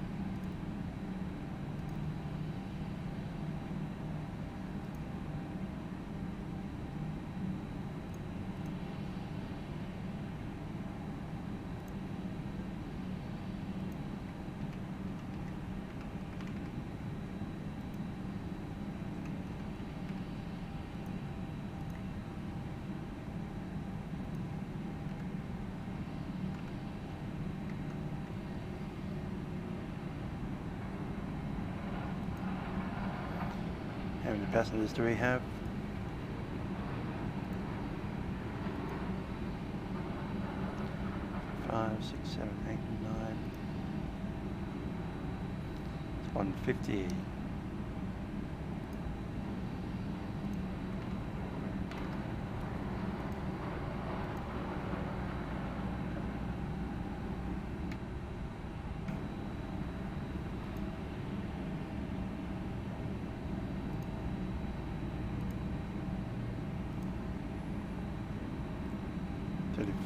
How many passengers do we have? Five, six, seven, eight, nine. It's 150.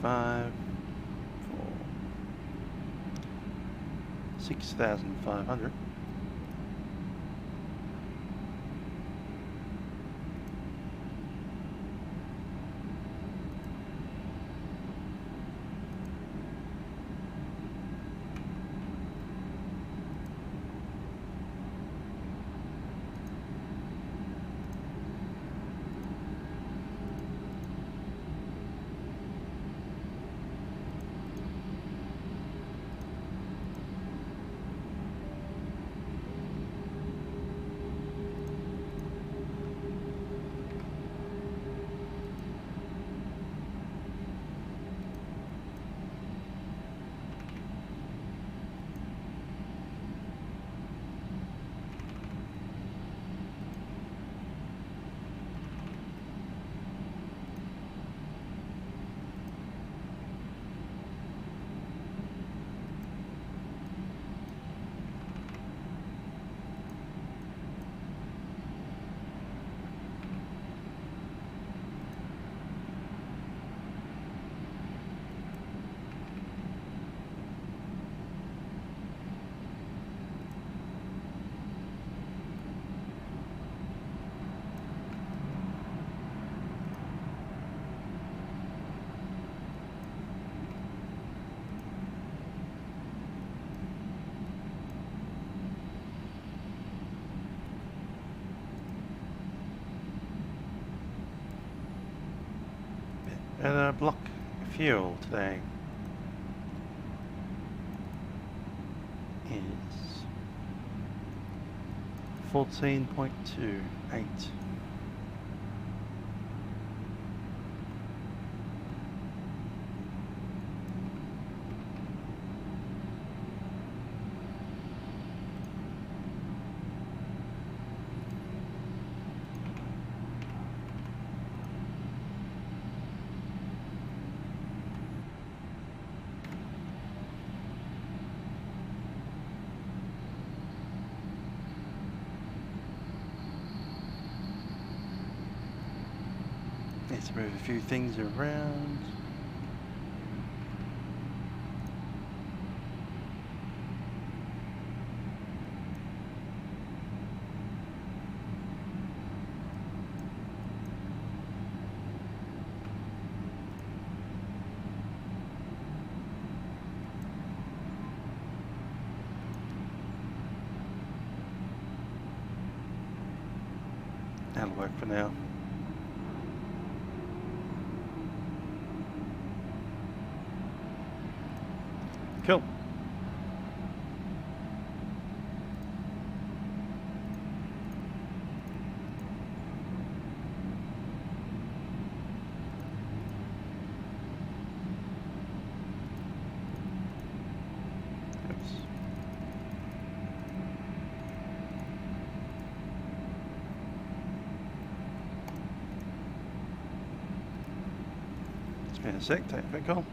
$35 for 6,500. And block fuel today is 14.28. Let's move a few things around. That'll work for now. Cool. Oops. It's been a sec, take a call.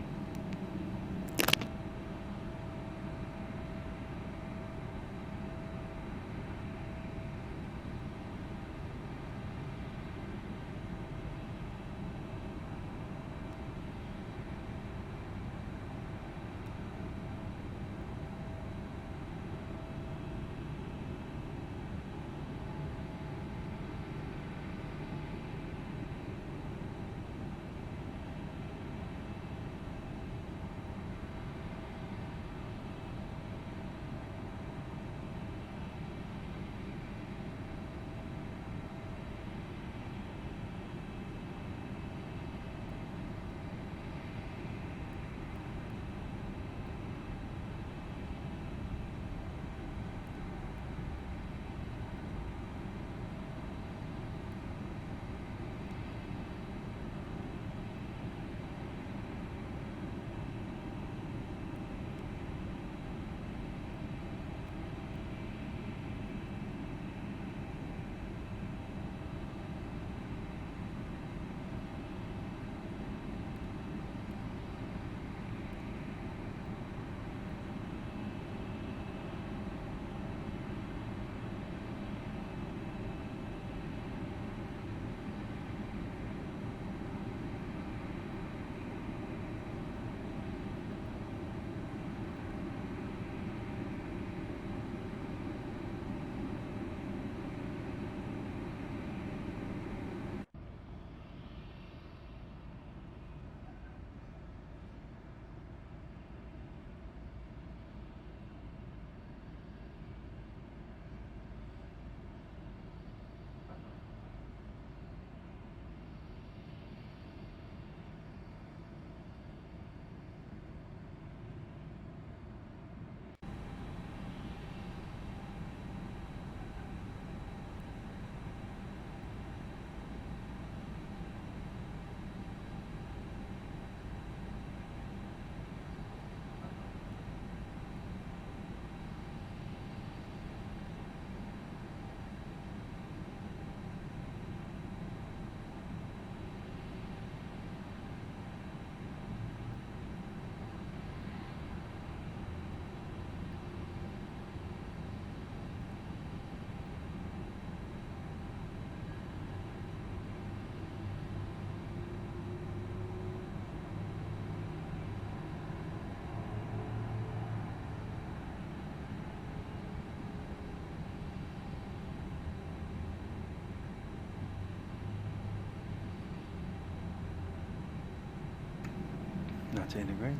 Not integrate.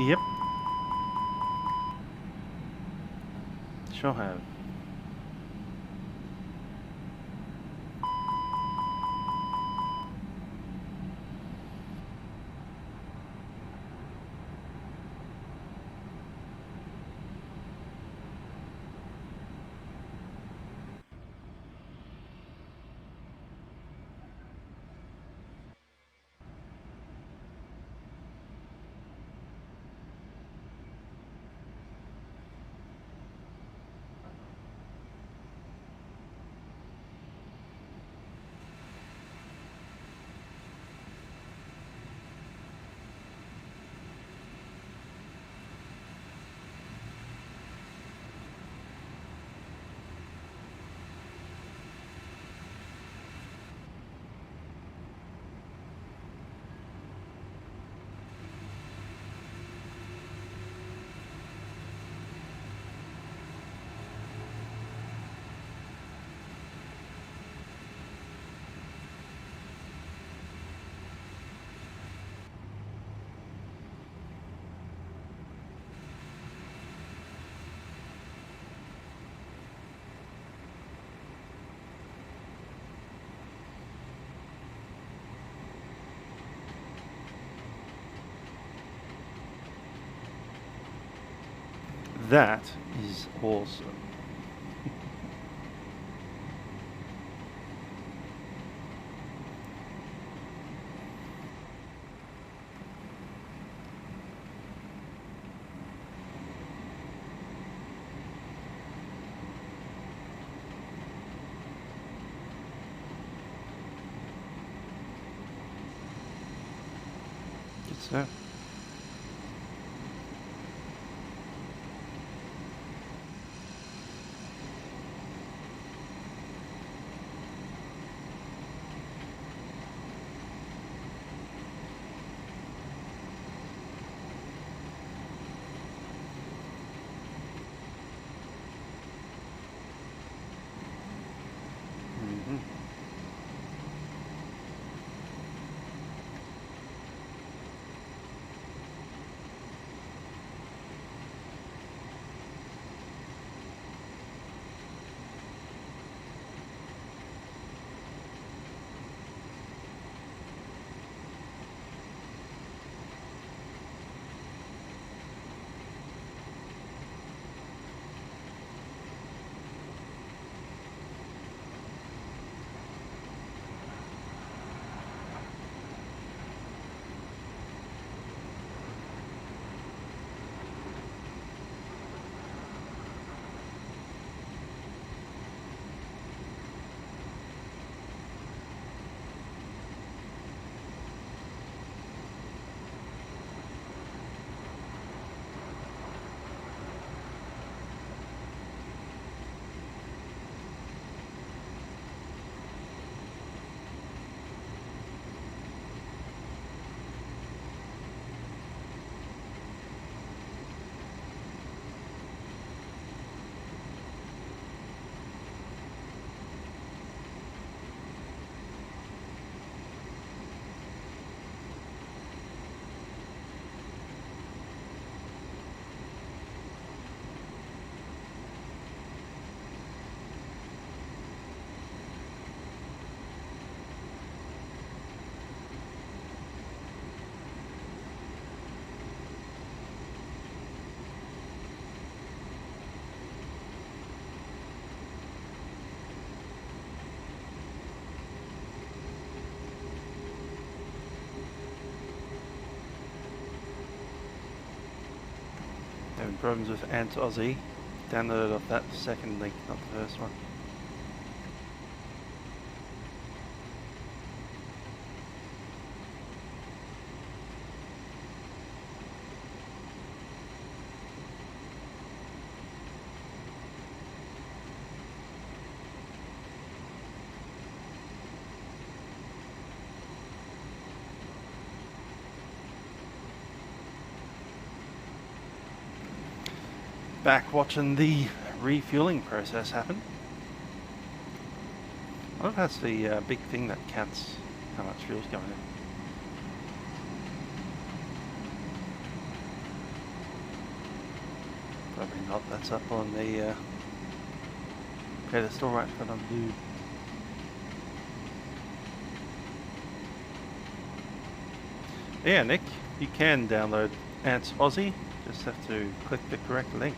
Yep. Sure have. That is awesome. Good stuff. Having problems with Ant Aussie. Downloaded off that second link, not the first one. Back watching the refueling process happen. I wonder if that's the big thing that counts how much fuel's going in. Probably not. That's up on the pedestal right in front of you. Yeah, Nick, you can download Ants Aussie. Just have to click the correct link.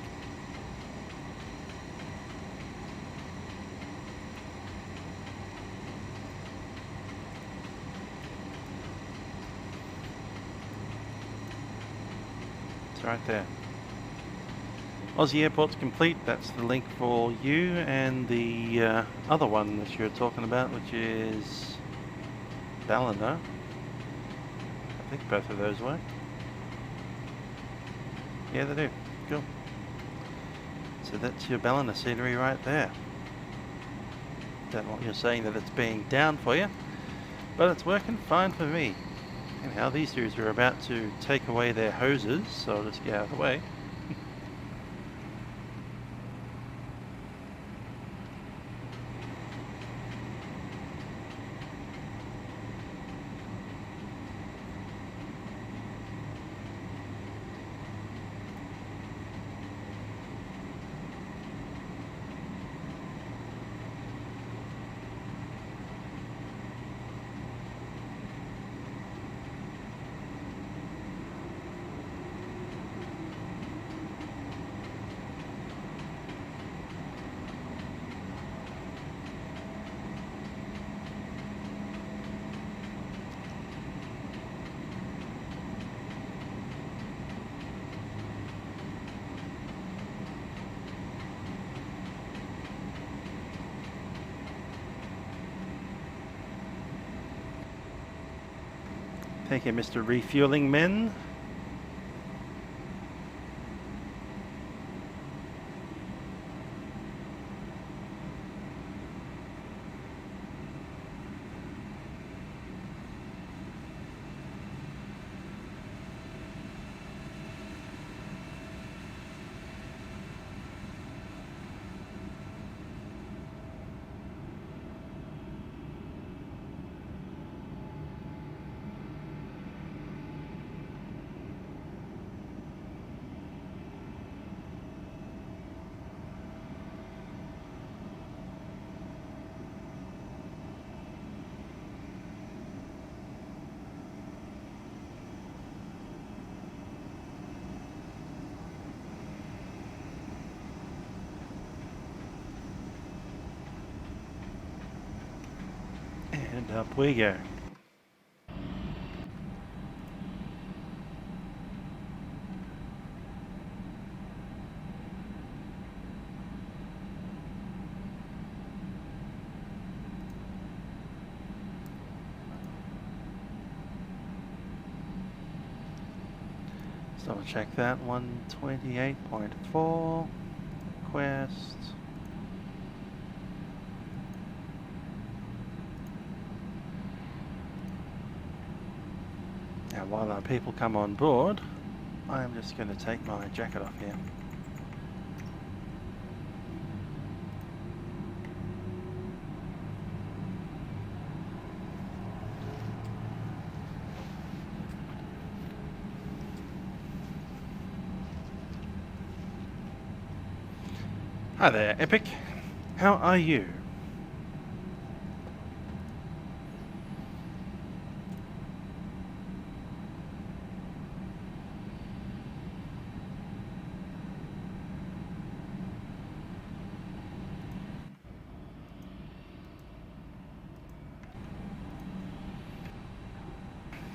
It's right there. Aussie Airport's complete. That's the link for you and the other one that you're talking about, which is Ballina. I think both of those work. Yeah, they do. Cool. So that's your Ballina scenery right there. Don't know what you're saying that it's being down for you, but it's working fine for me. Anyhow, these dudes are about to take away their hoses, so I'll just get out of the way. Thank you, Mr. Refueling Men. And up we go. So I'll check that 128.4 request. Now while our people come on board, I'm just going to take my jacket off here. Hi there, Epic. How are you?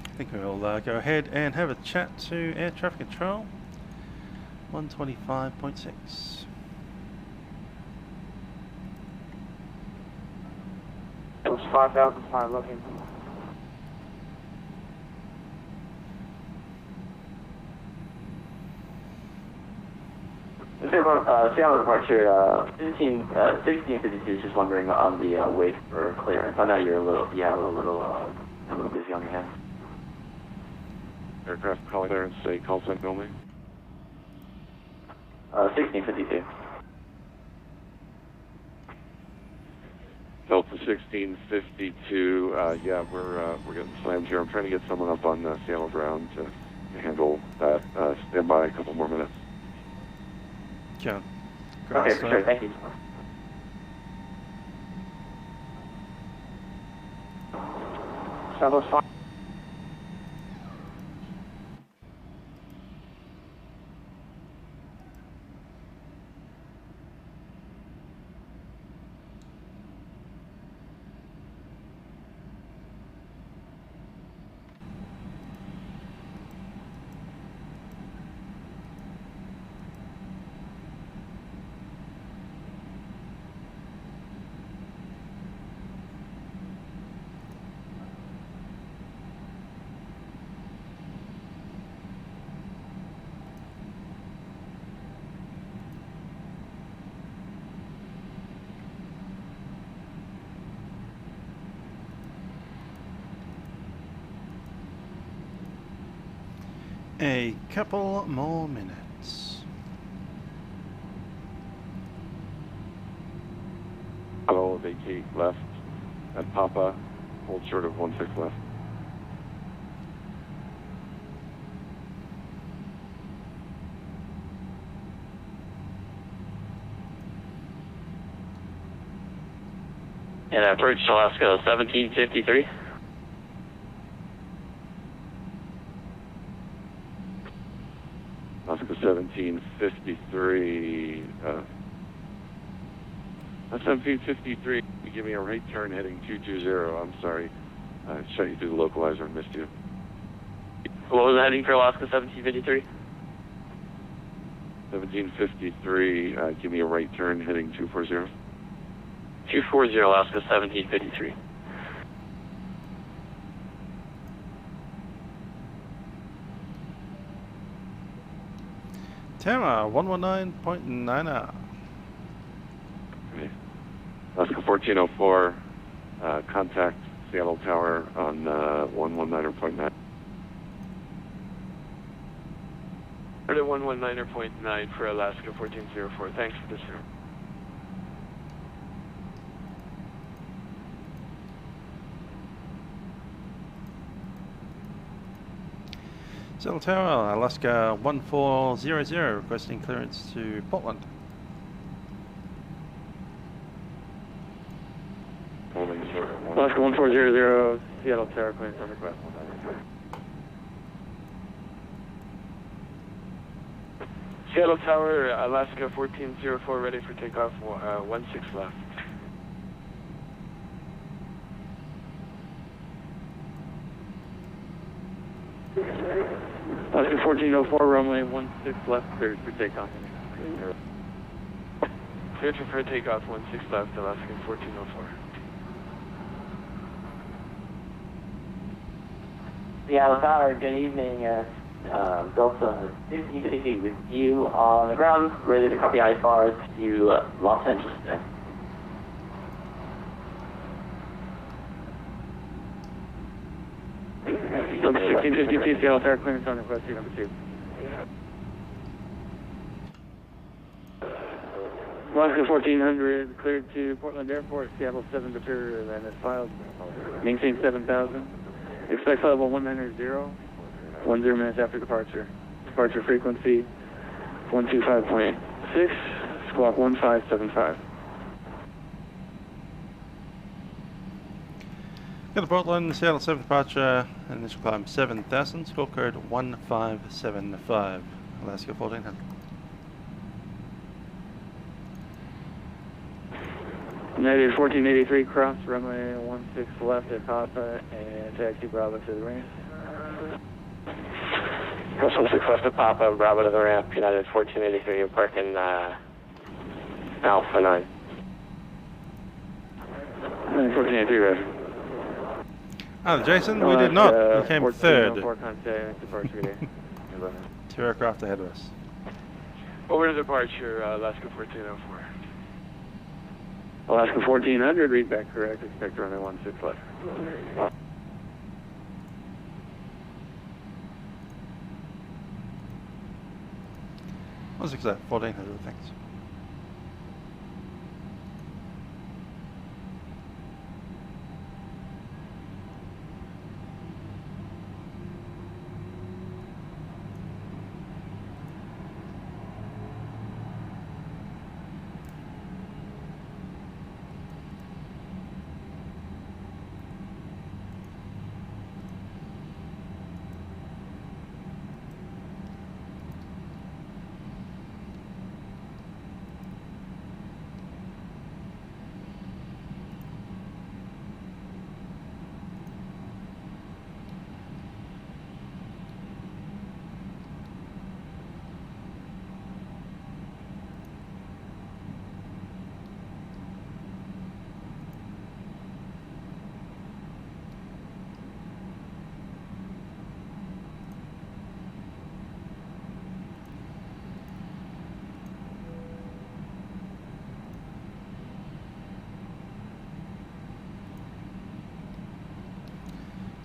I think we'll go ahead and have a chat to air traffic control. 125.6. It was 5,005 looking. Seattle departure, 1652, just wondering on the wait for clearance. I know you're a little busy on your hands. Aircraft call clearance, say call sign only. 1652. Delta 1652, yeah, we're getting slammed here. I'm trying to get someone up on Seattle ground to handle that. Stand by a couple more minutes. John. Okay, for sure. Thank you. Travel's fine. A couple more minutes. Hello, vacate left at Papa, hold short of 16 left. And approach Alaska 1753. Alaska 1753, that's 1753, give me a right turn heading 220, I'm sorry. I shut you through the localizer and missed you. What was the heading for Alaska 1753? 1753, give me a right turn heading 240. 240 Alaska 1753. Tara, 119.9R. Okay. Alaska 1404, contact Seattle Tower on 119.9. 119.9 for Alaska 1404. Thanks for this. Seattle Tower, Alaska 1400, requesting clearance to Portland. Alaska 1400, Seattle Tower, clearance on request. Seattle Tower, Alaska 1404, ready for takeoff, 16 left. Alaska 1404, runway 16 left, cleared for takeoff. Cleared for takeoff, 16 left, Alaska 1404. Seattle Tower, good evening. Delta 5050 with you on the ground, ready to copy IFRs to Los Angeles today. Delta 1650, Seattle Tower, clearance on request, number 2. Alaska 1400, cleared to Portland Airport, Seattle 7 departure, then it's filed. Maintain 7000. Expect level 190, 10 minutes after departure. Departure frequency 125.6, squawk 1575. Go to Portland, Seattle 7 departure, initial climb 7000, score code 1575, Alaska 1400. United 1483, cross runway 16 left at Papa and taxi Bravo to the ramp. Cross 16 left at Papa, Bravo to the ramp, United 1483, you're parking Alpha 9. 1483, ready. Ah, Jason, we did not. We came third. Departure. 2 aircraft ahead of us. Over to departure, Alaska 1404. Alaska 1400, read back correct, expect runway 16 left. What's that? 1400, thanks.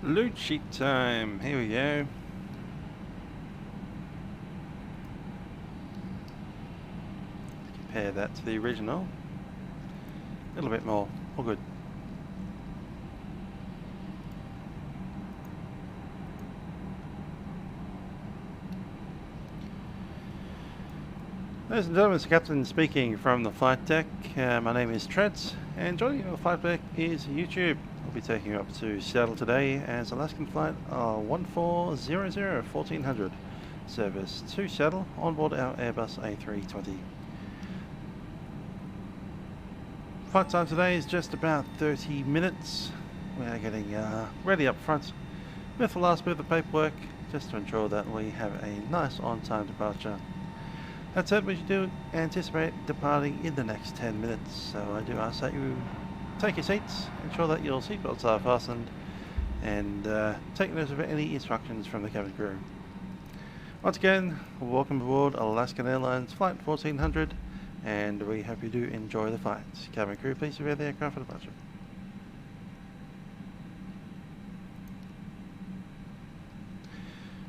Loot sheet time. Here we go. Compare that to the original. A little bit more. All good. Ladies and gentlemen, it's the Captain speaking from the flight deck. My name is Trent, and joining me on the flight deck is YouTube. I'll be taking you up to Seattle today as Alaskan Flight 1400 1400 service to Seattle on board our Airbus A320. Flight time today is just about 30 minutes. We are getting ready up front with the last bit of the paperwork just to ensure that we have a nice on-time departure. That said, we do anticipate departing in the next 10 minutes, so I do ask that you take your seats, ensure that your seatbelts are fastened, and take note of any instructions from the cabin crew. Once again, welcome aboard Alaskan Airlines Flight 1400, and we hope you do enjoy the flight. Cabin crew, please prepare the aircraft for departure.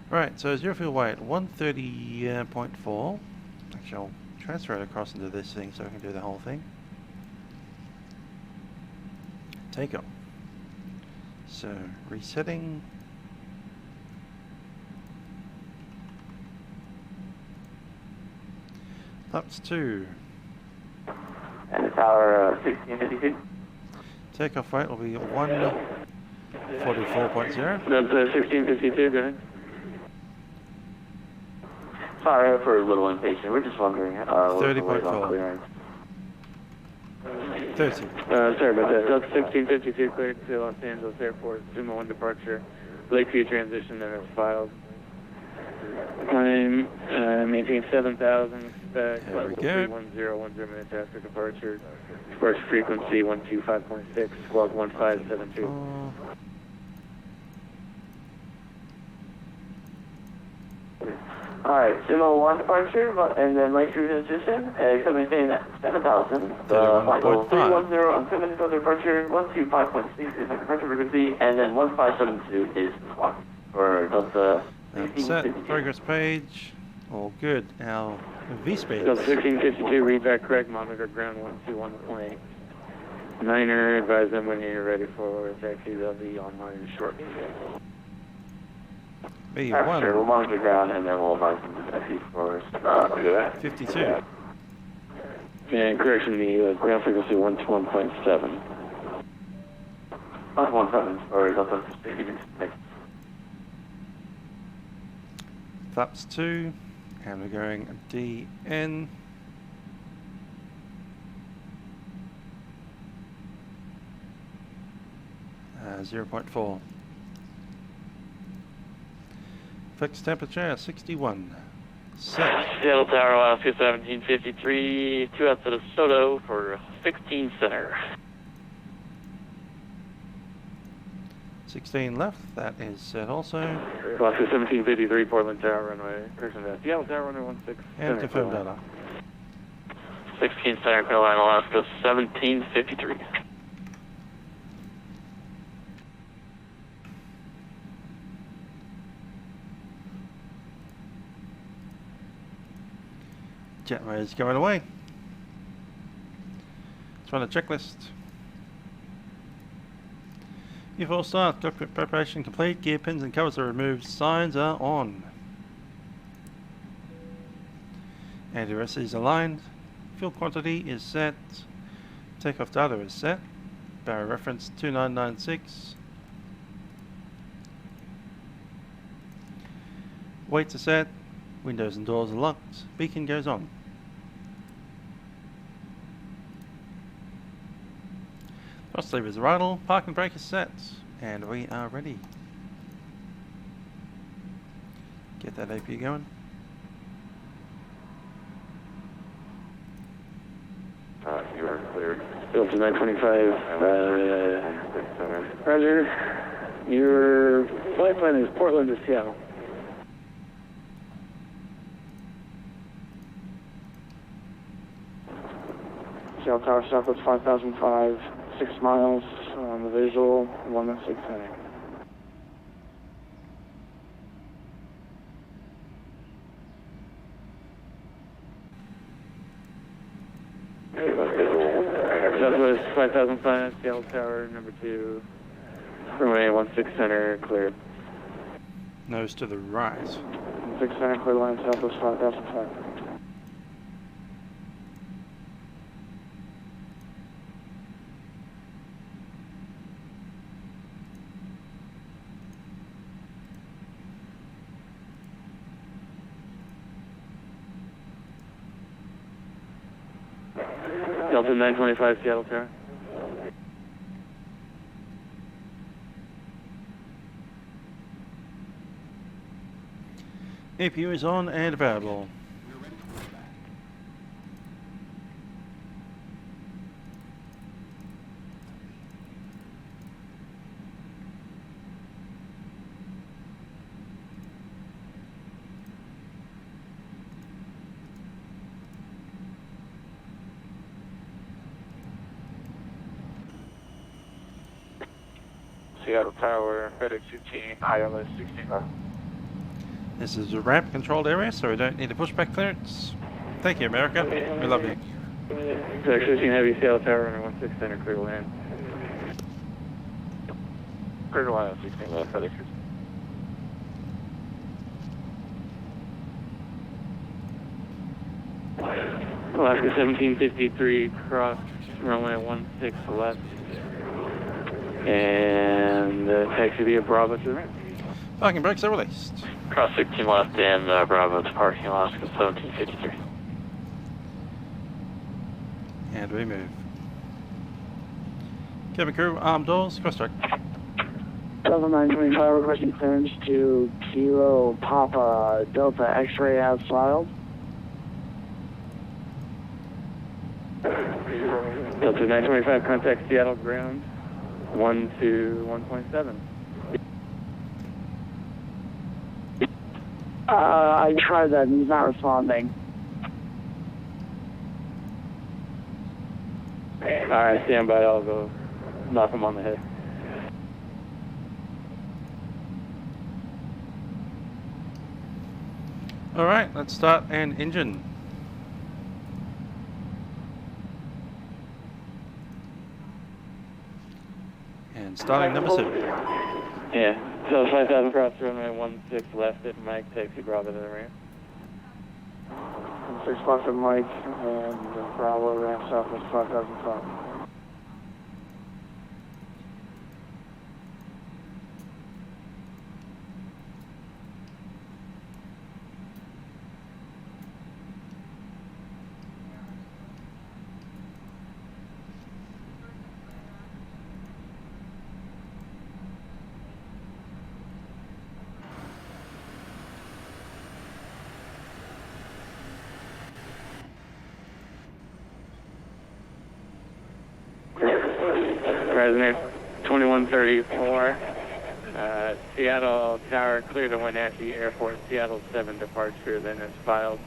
Right, so zero fuel weight 130.4. Actually, I'll transfer it across into this thing so I can do the whole thing. Takeoff. So, resetting. Flaps 2. And the tower 1652. Takeoff weight will be 144.0. That's 1652, go ahead. Sorry for a little impatient. We're just wondering. 30.4. 30. Sorry about that. That's 1652 cleared to Los Angeles Airport. Zuma 1 departure. Lakeview transition and it's filed. Time, maintain 7,000. Expect flight 1010 minutes after departure. Departure frequency 125.6. Log 1572. Alright, Zuma 1 departure, and then Lakeview transition, coming in at 7,000. Flight level 310 on 7 minutes departure, 125.6 is the departure frequency, and then 1572 is the clock for Delta 1652. Set, progress page, all good. Our V-speed. Delta 1652, read back correct, monitor ground 121.8. Niner, advise them when you're ready for taxi, they'll be online shortly. B1. Sure, we'll monitor the ground and then we'll advise them to taxi for 52. And correction, the ground frequency 121.7. 117 for Delta 1652. Flaps 2, and we're going DN. Uh, 0.4. Fixed temperature 61. Set. Seattle Tower, Alaska 1753, 2 outside of Soto for 16 center. 16 left, that is set also. Alaska 1753, Portland Tower runway, correction to Seattle Tower runway 16. And confirm data. 16 center, Carolina, Alaska 1753. Jetway is going away. Let's run a checklist. Before start, cockpit preparation complete, gear pins and covers are removed, signs are on. Anti-rest is aligned, fuel quantity is set, takeoff data is set, barrier reference 2996. Weights are set, windows and doors are locked, beacon goes on. Cross levers are idle, park and brake is set, and we are ready. Get that AP going. You are cleared. Built to 925. Roger. Your flight plan is Portland to Seattle. Seattle Tower Southwest 5005, 6 miles on the visual, 116 heading. Southwest 5005, Seattle Tower, number 2. Runway 16 center, cleared. Nose to the right. 16 center, clear line, Southwest 5005. Delta 925, Seattle Tower. APU is on and available. Seattle Tower, FedEx 15, ILS 65. This is a ramp controlled area, so we don't need a pushback clearance. Thank you, America. We love you. FedEx 15 Heavy, Seattle Tower, runway 16 center, clear to land. Clear to ILS 16, FedEx 15. Alaska 1753, cross runway 16 left. And taxi via Bravo to the ramp. Parking brakes are released. Cross 16 left and Bravo to parking, Alaska 1753. And we move. Cabin crew, arm doors, cross track. 7925, requesting clearance to Kilo Papa Delta X-ray as filed. Delta 925, contact Seattle ground 1 to 1.7. I tried that and he's not responding. Alright, stand by, I'll go knock him on the head. Alright, let's start an engine. And starting number 7. Yeah, so 5000 cross runway 16 left at Mike, taxi Bravo to the ramp. 6 left at Mike and Bravo ramp southwest 5005. President 2134, Seattle Tower clear to Wenatchee Airport, Seattle 7 departure, then is filed.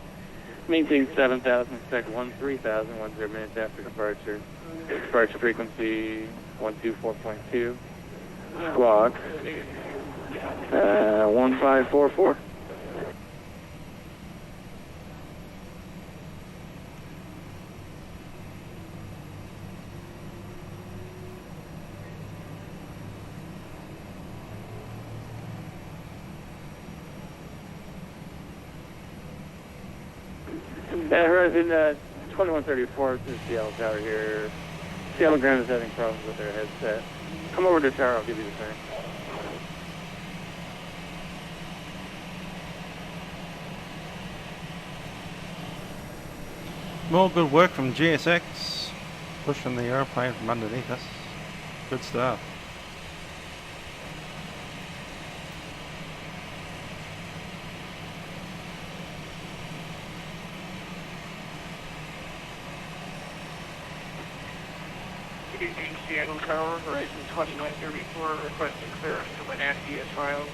Maintain 7000, expect 3000, 10 minutes after departure. Departure frequency 124.2, squawk 1544. Horizon 2134 to Seattle Tower here. Seattle ground is having problems with their headset. Come over to tower, I'll give you the sign. More good work from GSX. Pushing the aeroplane from underneath us. Good stuff. Seattle Tower, Horizon 2134, requesting clearance to Wenatchee as filed.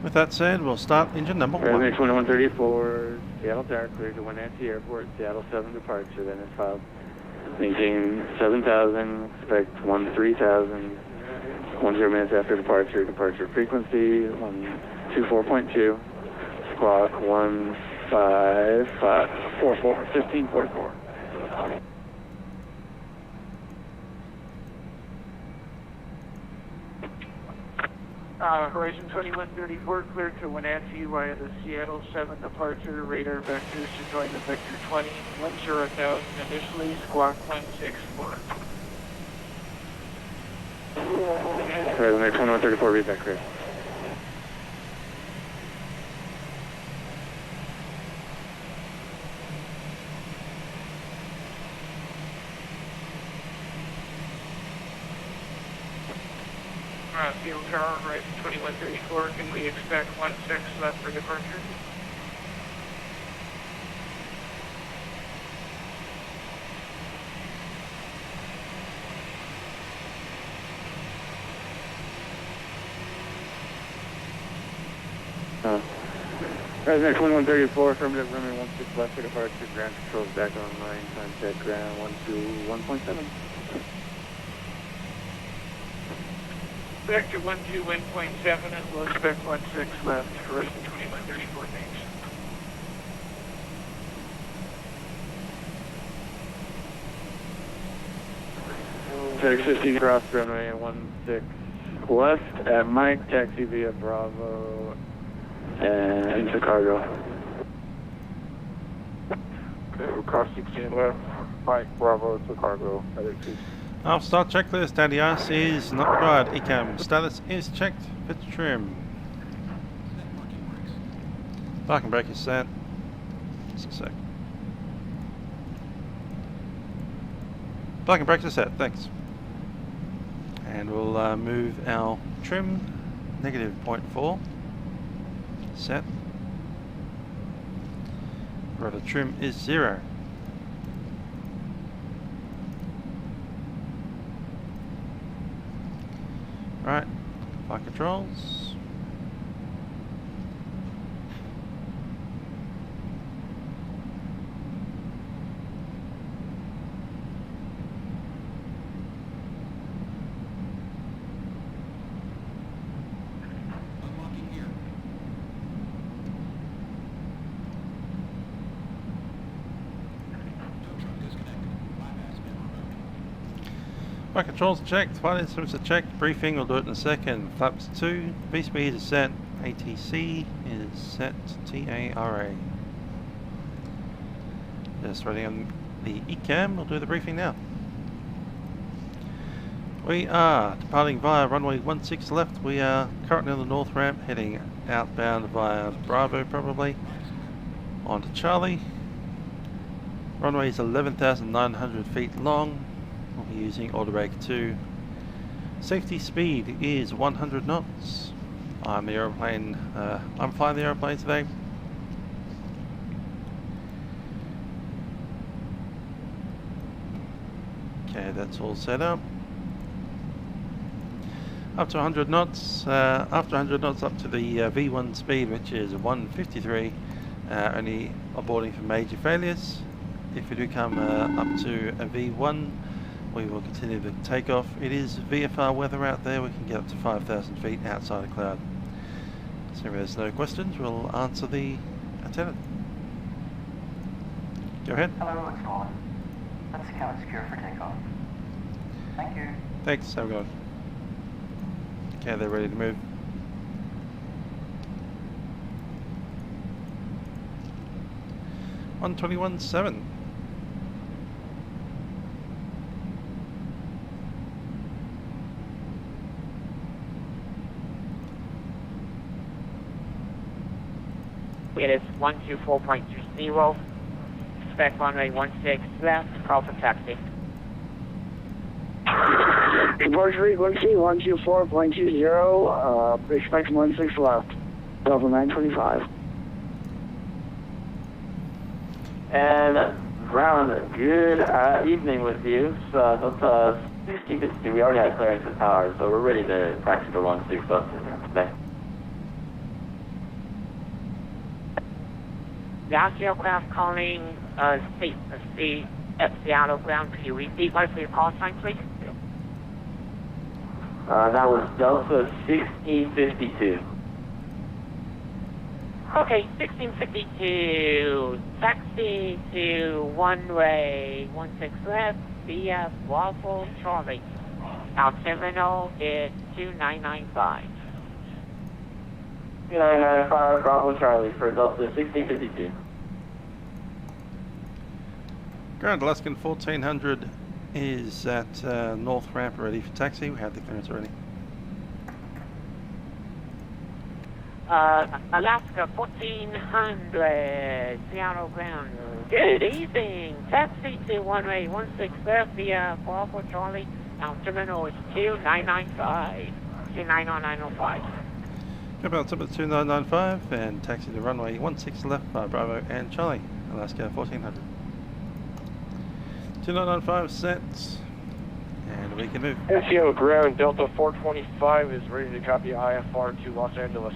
With that said, we'll start engine number 1. Horizon 2134, Seattle Tower clear to Wenatchee Airport, Seattle 7 departure, then is filed. Maintain 7000, expect 3000, 10 minutes after departure. Departure frequency 124.2, squawk 15544, 1544. Horizon 2134 cleared to Wenatchee via the Seattle 7 departure. Radar vectors to join the Vector 20, 10,000 initially, squawk 164. Horizon 2134, read back clear. Field tower, Horizon 2134, can we expect 16 left for departure? Horizon 2134, affirmative, runway 16 left for departure, ground controls back online, time check, ground 121.7. Vector 121.7 and we'll expect 16 left, Horizon 2134, thanks. FedEx 50 cross runway 16 left at Mike, taxi via Bravo and into cargo. Okay, we'll cross 16 left, Mike, Bravo to cargo, FedEx 50. Start checklist, ADS is not required. ECAM status is checked. Fit trim. Parking brake is set. Just a sec. Parking brake is set, thanks. And we'll move our trim, -0.4. Set. Rudder trim is 0. Right, flight controls. Flight controls are checked, flight instruments are checked, briefing, we'll do it in a second. Flaps 2, V-speed is set, ATC is set, TARA. Just waiting on the ECAM, we'll do the briefing now. We are departing via runway 16 left, we are currently on the north ramp, heading outbound via Bravo probably, onto Charlie. Runway is 11,900 feet long. We'll be using autobrake 2. Safety speed is 100 knots. I'm flying the aeroplane today. Okay, that's all set up. Up to 100 knots. After 100 knots, up to the V1 speed, which is 153. Only aborting for major failures. If we do come up to a V1, we will continue the takeoff. It is VFR weather out there. We can get up to 5,000 feet outside a cloud. So if there's no questions, we'll answer the attendant. Go ahead. Hello, it's Colin. Let's count secure for takeoff. Thank you. Thanks, have a good one. Okay, they're ready to move. $121.7. It is 124.20. Expect runway 16 left. Call for taxi. Departure frequency 124.20. Expect 16 left. Delta 925. And Brown, good evening with you. So we already had clearance at tower, so we're ready to taxi the 16 bus today. Last aircraft calling Seattle ground. Can you repeat what for your call sign, please? That was Delta 1652. Okay, 1652, taxi to one-way 16 left via Waffle Charlie. Our terminal is 2995. 2995, Bravo Charlie for Delta 1652. Grand Alaskan 1400 is at North Ramp ready for taxi. We have the clearance already. Alaska 1400, Seattle ground. Good evening. Taxi to one-way 16 left via Waffle Charlie. Our terminal is 2995. 290-905. Go altimeter 2995 and taxi to runway 16 left by Bravo and Charlie, Alaska 1400. 2995 set, and we can move. NCO ground, Delta 425 is ready to copy IFR to Los Angeles.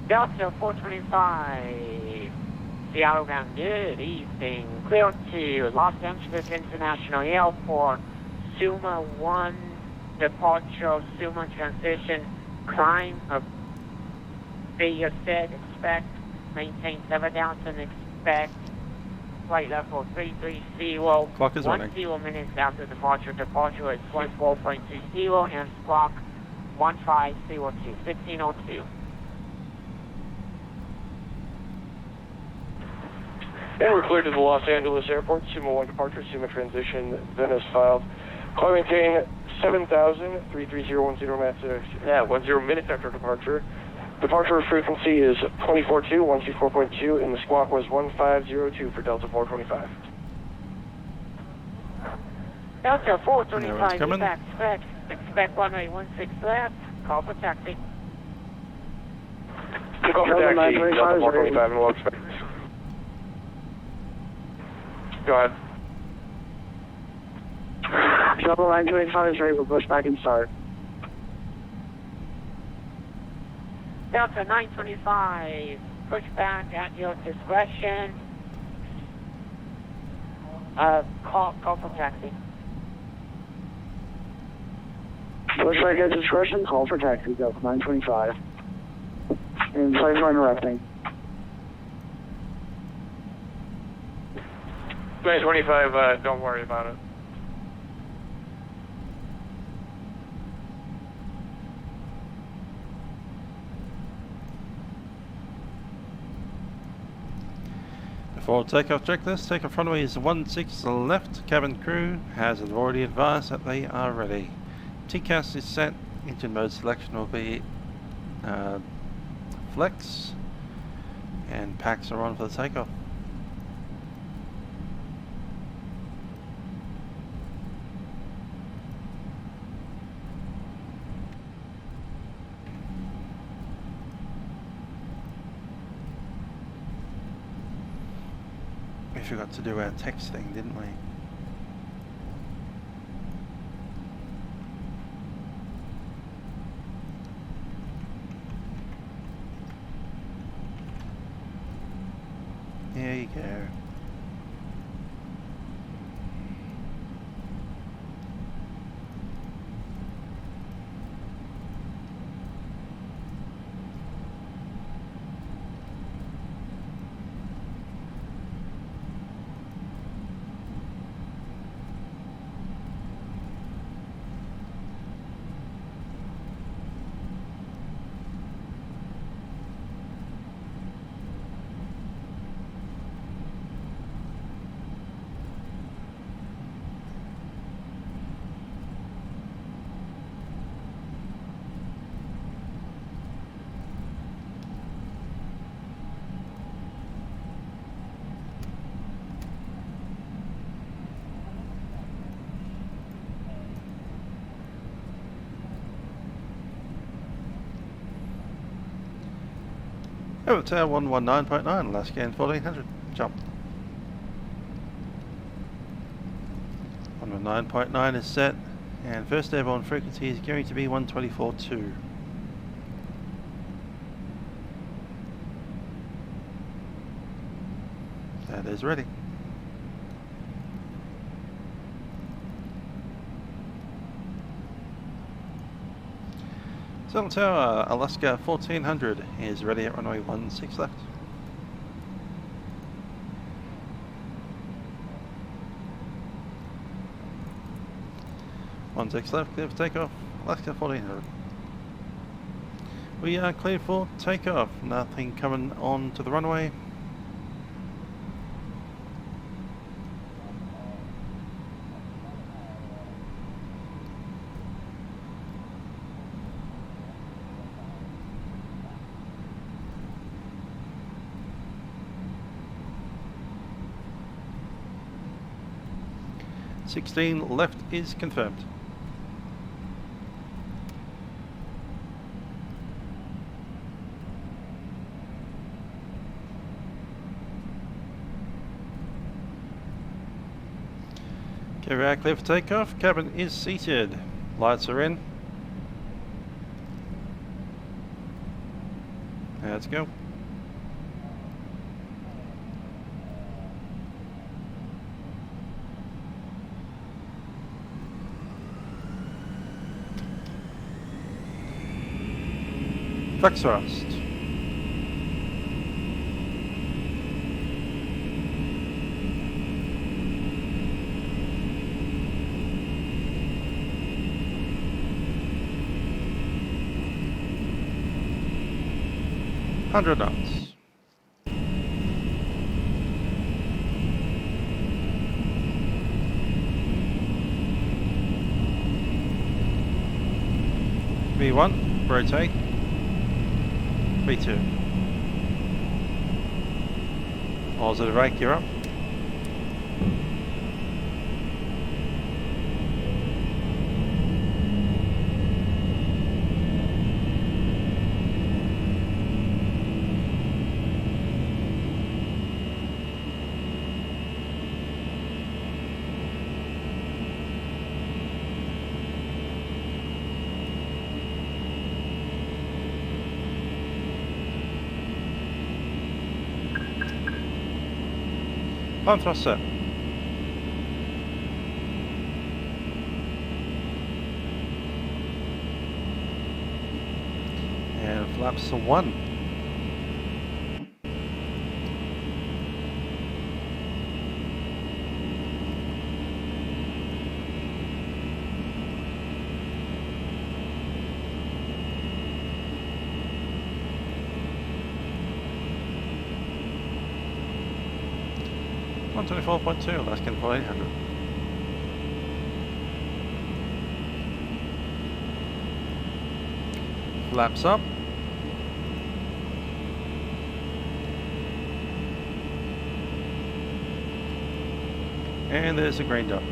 Delta 425, Seattle ground, good evening. Clear to Los Angeles International Airport, Suma 1, departure, Suma transition, climb of be said, expect, maintain 7,000, expect, flight level 330, Clock is running. 10 minutes after departure, departure is 24.20 and clock 1502. And we're cleared to the Los Angeles Airport, Suma 1 departure, Suma transition, then as filed. Climb maintain 7,000, 33010 minutes after departure. Departure frequency is 24.2, 124.2, and the squawk was 1502 for Delta 425. Delta 425, coming. expect runway 16 left, call for taxi. Call for taxi, Delta 425, and we'll expect. Go ahead. Delta 925 is ready for pushback and start. Delta 925, pushback at your discretion. Call for taxi. Pushback at discretion, call for taxi, Delta 925. And sorry for interrupting. 925, don't worry about it. For takeoff checklist, takeoff runway is 16 left. Cabin crew has already advised that they are ready. TCAS is set. Engine mode selection will be flex, and packs are on for the takeoff. We forgot to do our text thing, didn't we? There you go. Over tower 119.9, last scan 1400, jump. 119.9 is set, and first airborne frequency is going to be 124.2. That is ready. Shuttle Tower, Alaska 1400 is ready at runway 16 left. One 6 left, clear for takeoff, Alaska 1400. We are clear for takeoff, nothing coming on to the runway. "16 left is confirmed. Okay, we are clear for takeoff. Cabin is seated. Lights are in. Let's go. Flex thrust. Hundred knots. V1, rotate. V2. Positive rake, you're up. Climb thrust set. And flaps to 1. One 24.2, Alaskan 4800. Flaps up. And there's the green dot.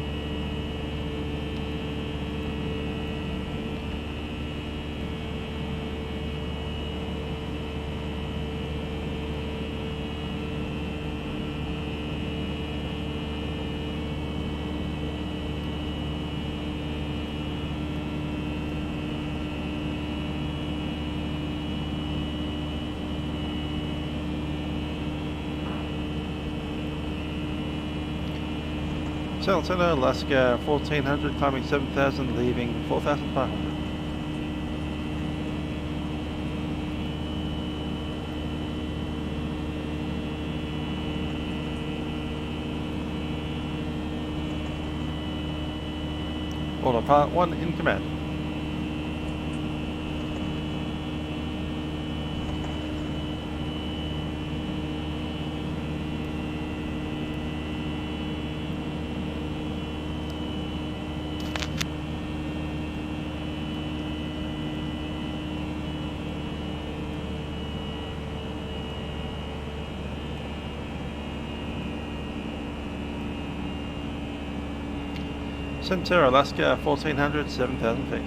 Center, Alaska 1400, climbing 7000, leaving 4500. Autopilot 1 in command. Center, Alaska 1400, 7000 feet.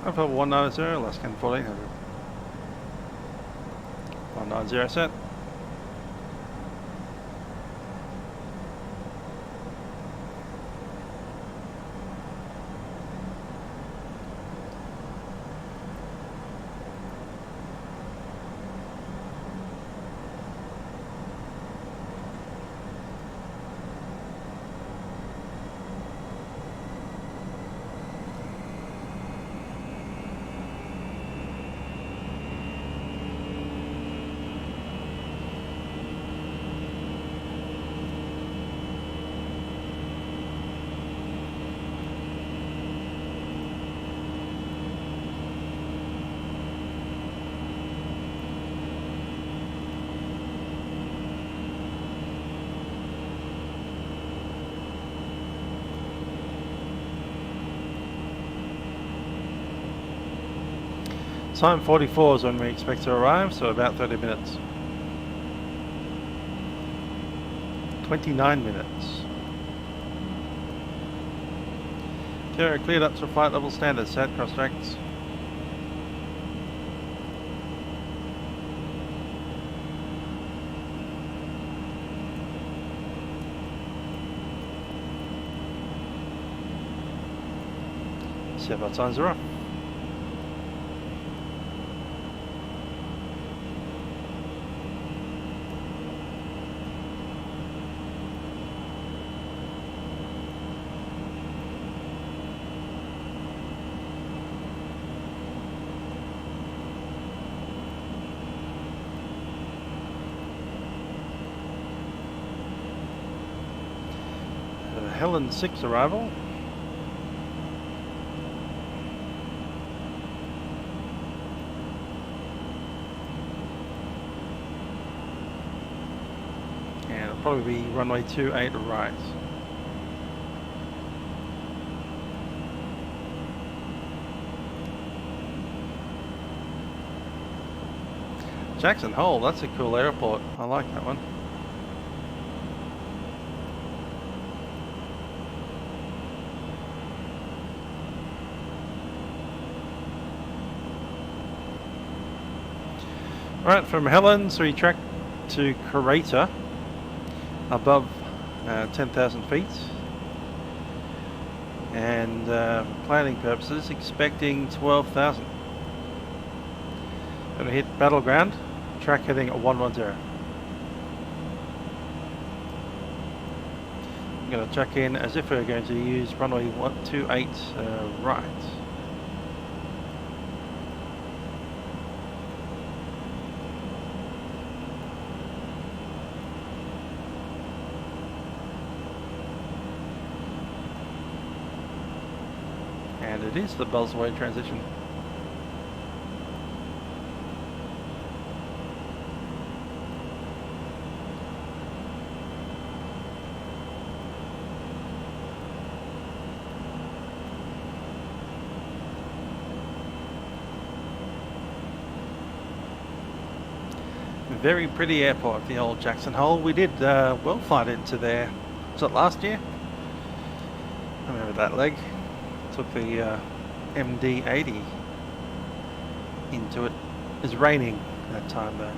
Alpha 190, Lascan 1400. 190 set. Time 44 is when we expect to arrive, so about 30 minutes. 29 minutes. Okay, cleared up to flight level standard, set cross tracks. Set our times are off. Helen 6 arrival. And it'll probably be runway 28 right. Jackson Hole, that's a cool airport. I like that one. Alright, from Helens we track to Crater above 10,000 feet, and for planning purposes expecting 12,000. Going to hit Battleground, track heading at 110. I'm going to check in as if we're going to use runway 128 right. And it is the Buzzway transition. Very pretty airport, the old Jackson Hole. We did well flight into there. Was it last year? I remember that leg. Took the MD-80 into it. It was raining that time though.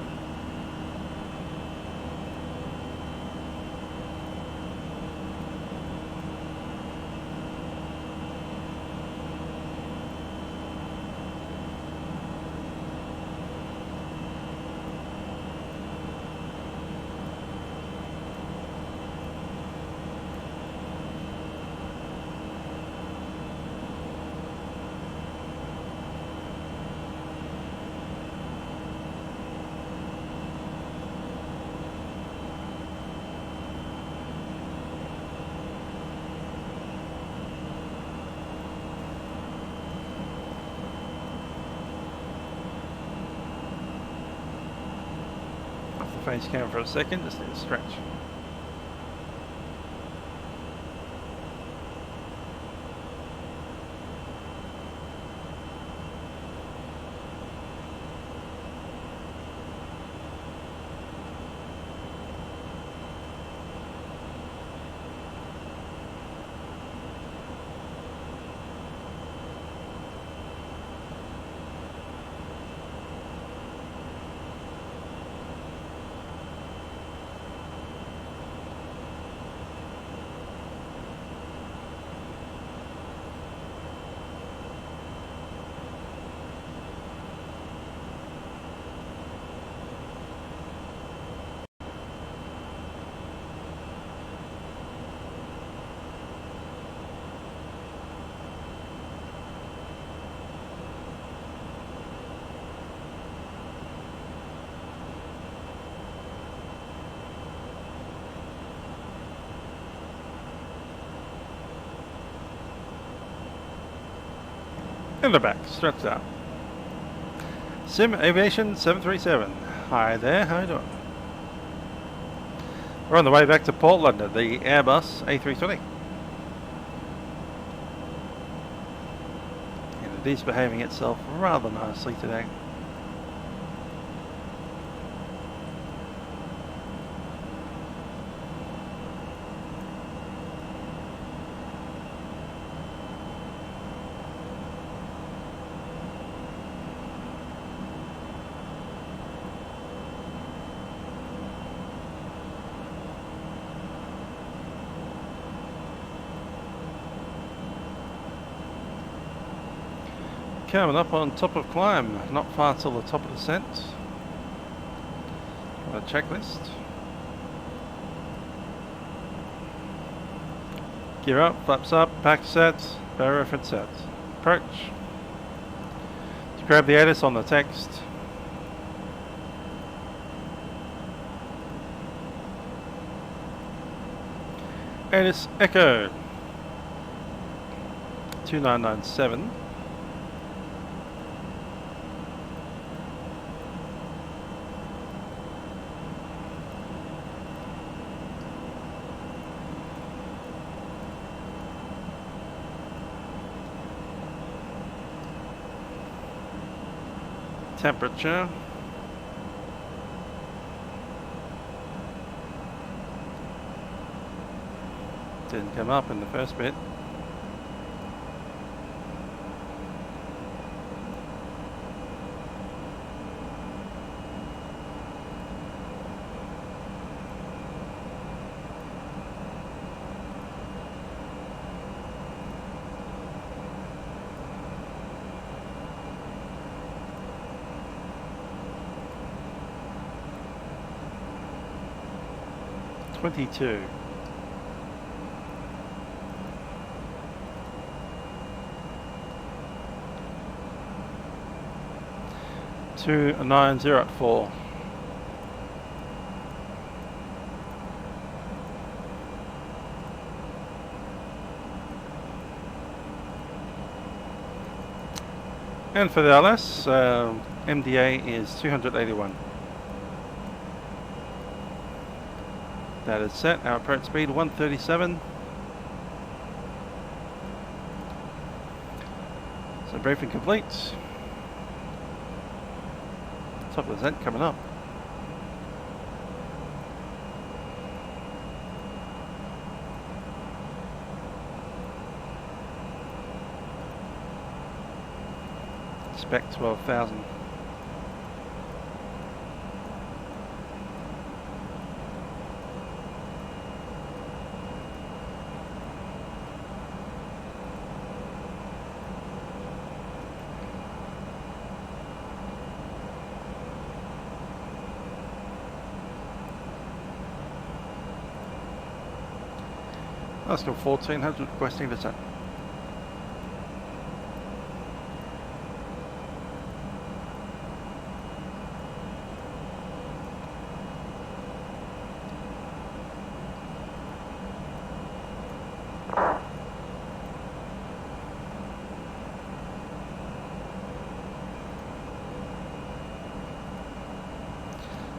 Facecam for a second, just need to stretch. And the back, stretched out. Sim Aviation 737. Hi there, how you doing? We're on the way back to Portland at the Airbus A320. And it is behaving itself rather nicely today. Coming up on top of climb, not far till the top of descent. A checklist. Gear up, flaps up, pack set, barrier reference set. Approach. To grab the ATIS on the text. ATIS Echo 2997. Temperature. Didn't come up in the first bit. .22. To 904. And for the LS, MDA is 281. That is set. Our approach speed 137. So briefing complete. Top of the descent coming up. Spec 12,000. Let's go 1400 requesting descent.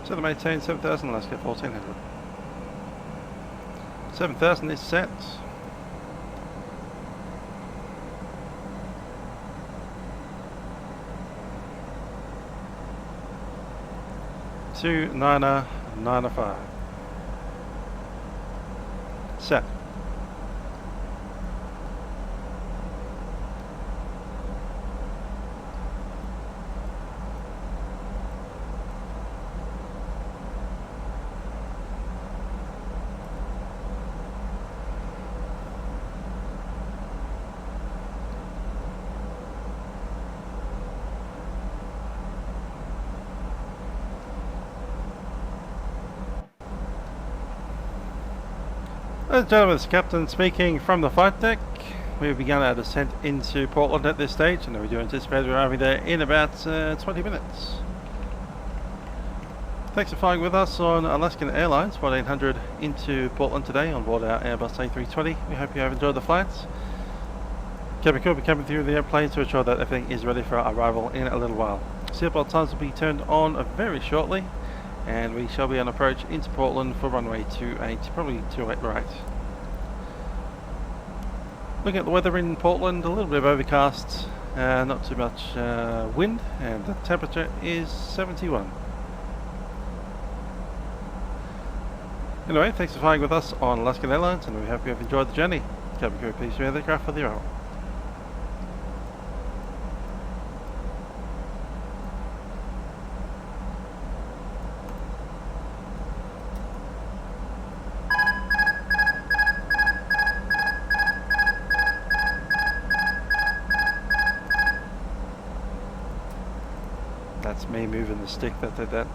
So the maintain 7000, let's get 1400. 7000 is set. To 905. Set. Ladies and gentlemen, it's Captain speaking from the flight deck. We've begun our descent into Portland at this stage, and we do anticipate arriving there in about 20 minutes. Thanks for flying with us on Alaskan Airlines 1800 into Portland today on board our Airbus A320. We hope you have enjoyed the flights. Cabin crew will be coming through the airplane to ensure that everything is ready for our arrival in a little while. Seatbelt signs will be turned on very shortly, and we shall be on approach into Portland for runway 28, probably 28 right. Looking at the weather in Portland, a little bit of overcast, not too much wind, and the temperature is 71. Anyway, thanks for flying with us on Alaskan Airlines, and we hope you have enjoyed the journey. Cabin crew, please prepare the aircraft for the arrival. That's me moving the stick that did that.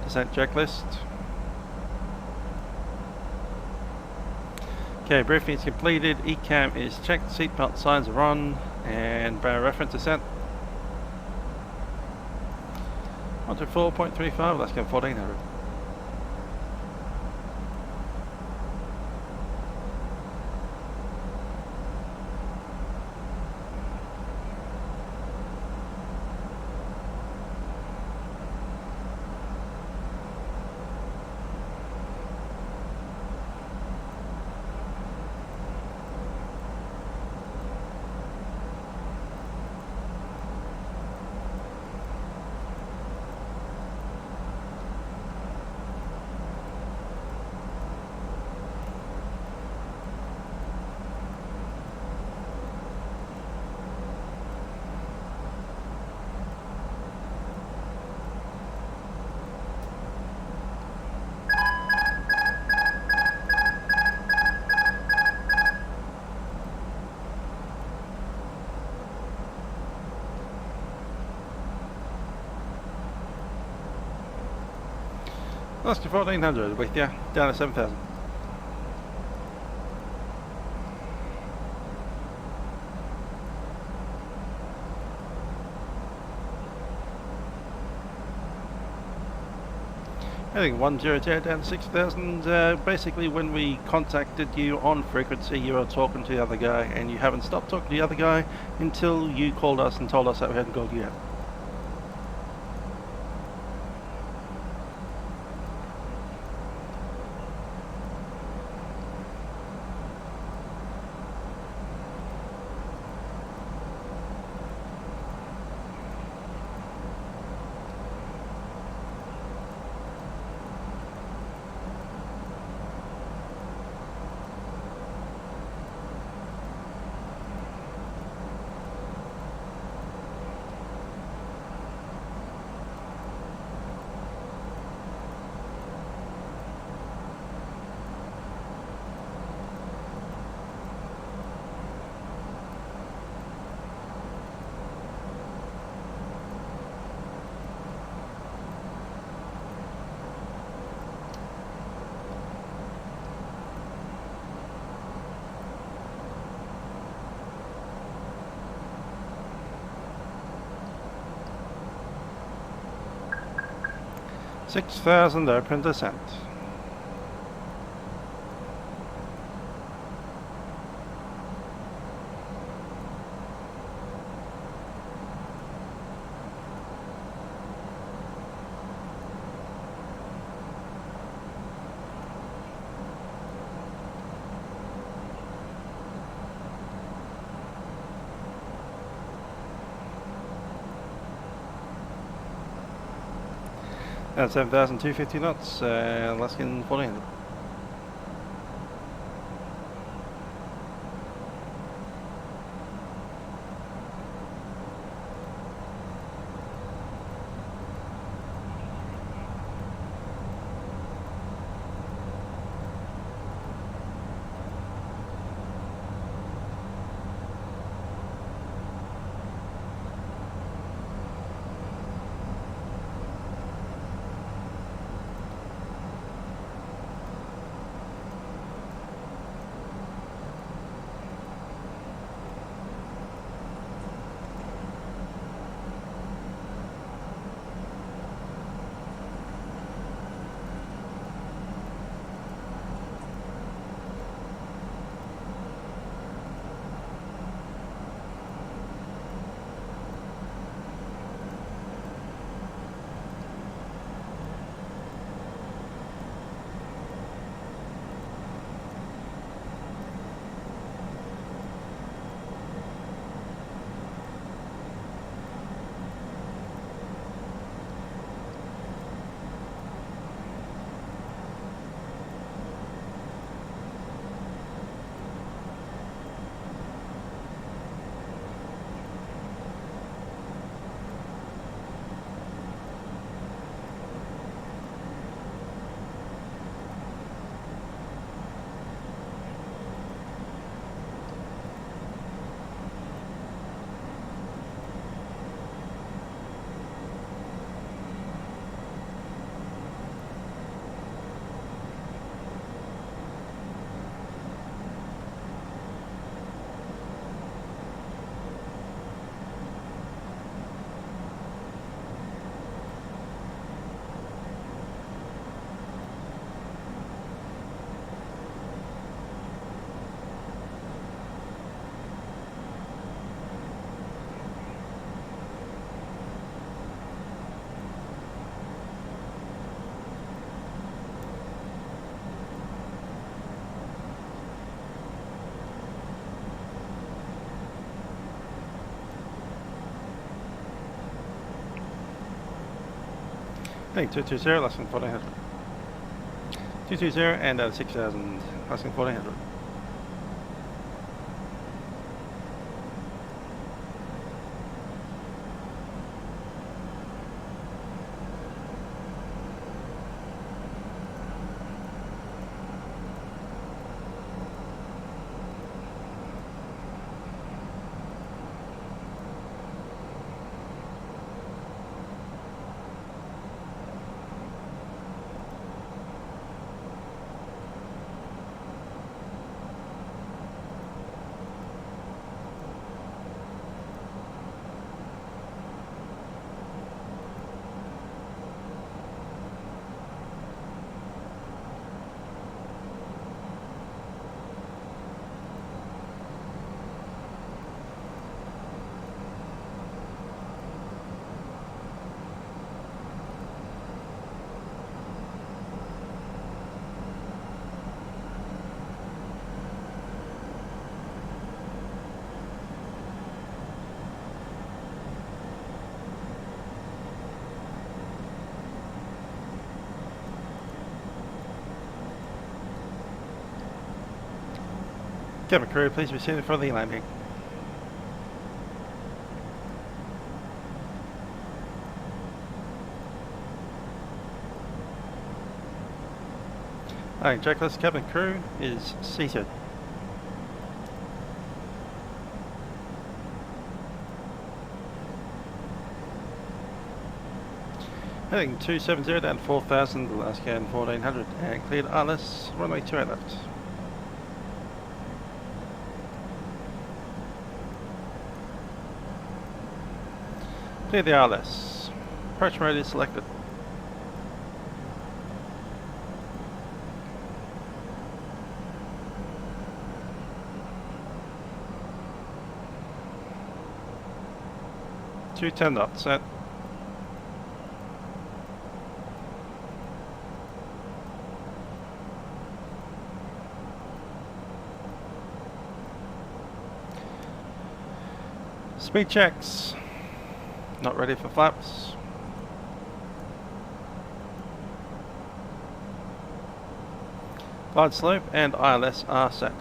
Descent checklist. Okay, briefing is completed, ECAM is checked, seatbelt signs are on, and barrier reference is set. 124.35, let's go 1400. Let's go 1400 with you, down to 7000. Heading 100 down to 6000. Basically, when we contacted you on frequency, you were talking to the other guy, and you haven't stopped talking to the other guy until you called us and told us that we hadn't called you yet. $6,000 open descent. That's 7,250 knots, Alaskan 1400. Heading 220, less than 1400. 220 and 6000, less than 1400. Cabin crew, please be seated for the landing. Landing checklist, cabin crew is seated. Heading 270 down 4000, the last scan 1400 and cleared ILS, runway 28 left. Clear the ILS. Approach mode is selected. Two 10 knots set. Speed checks. Not ready for flaps. Glide slope and ILS are set.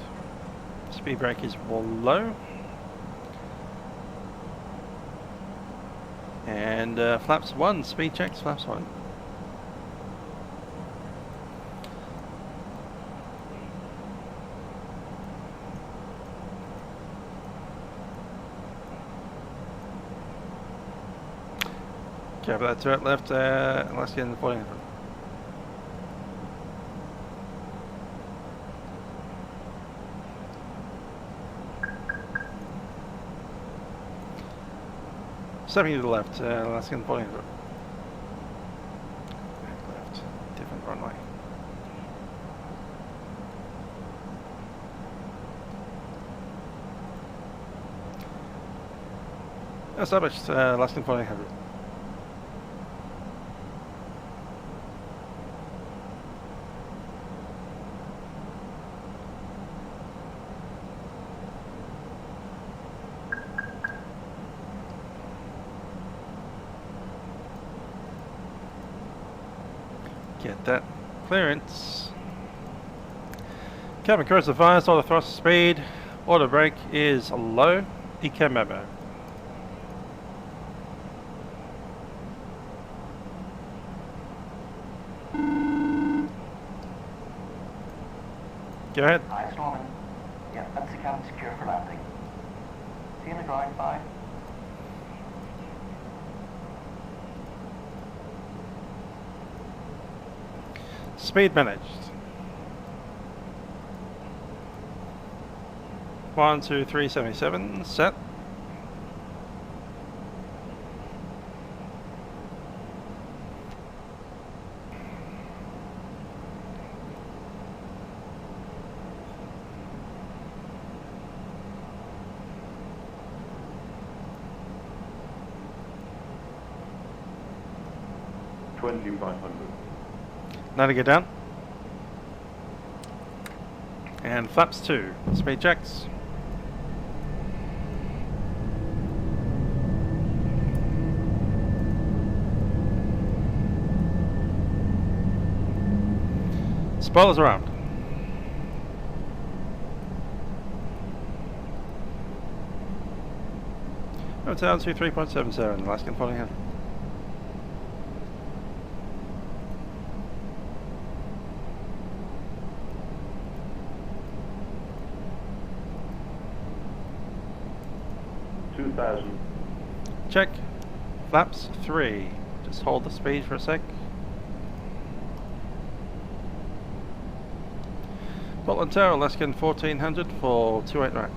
Speed brake is low. And flaps 1, speed checks, flaps 1. Okay, but that's right left, let's get in the 1400. Stepping to the left, let's get in the 1400. Left, different runway. Established, less than 1400. Get that clearance. Cabin crew is advised, auto thrust speed, auto brake is low, eco memo. Go ahead. Hi, Norman. Yeah, that's the cabin secure for landing. See you in the ground, bye. Speed managed. 12377 set. Now to get down. And flaps 2, speed checks. Spoilers around. Down to 3.77, Alaskan 1400. Check. Flaps 3. Just hold the speed for a sec. Portland Tower, Alaskan 1400 for 28 right.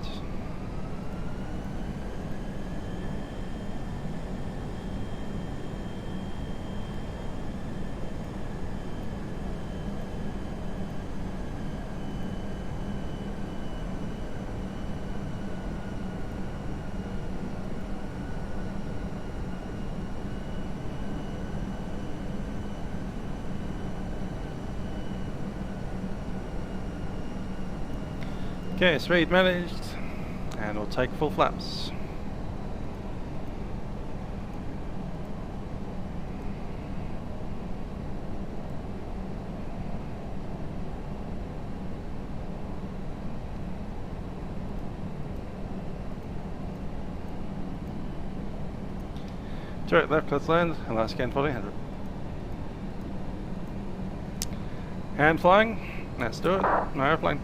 Okay, speed managed, and we'll take full flaps. Direct left, let's land, and last scan 1400. Hand flying, let's do it, no airplane.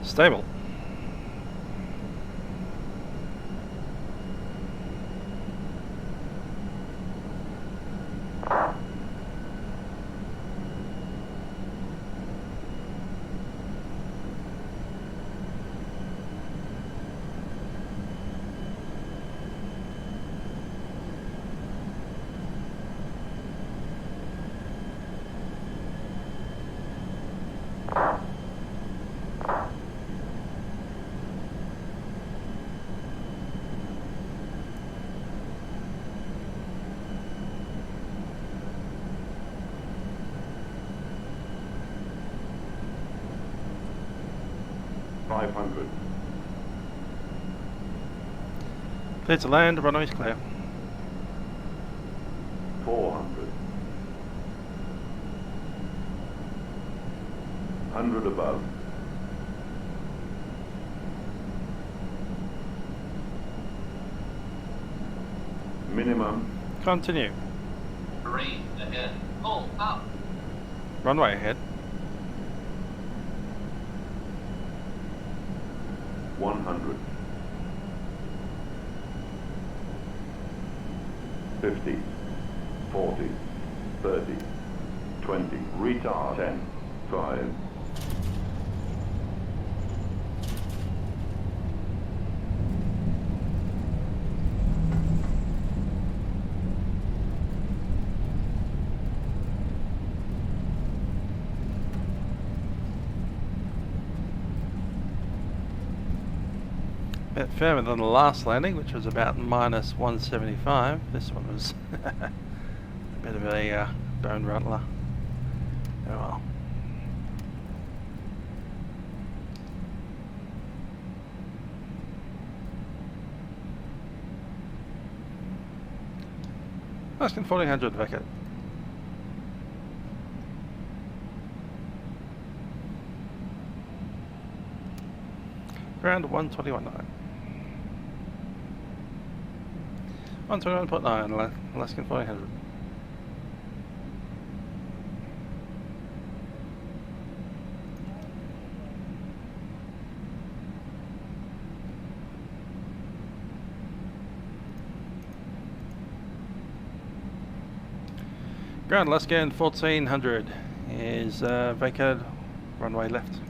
Stable. Clear to land, runway's clear. 400. 100 above. Minimum. Continue. Terrain ahead. Pull up. Runway ahead. 100. 50, 40, 30, 20, retard, 10, 5. Bit firmer than the last landing, which was about minus 175. This one was a bit of a bone rattler. Oh well. Alaskan 1400 vacate. Ground 121.9. 121.9, Alaskan 1400. Ground Alaskan 1400 is vacated, runway left.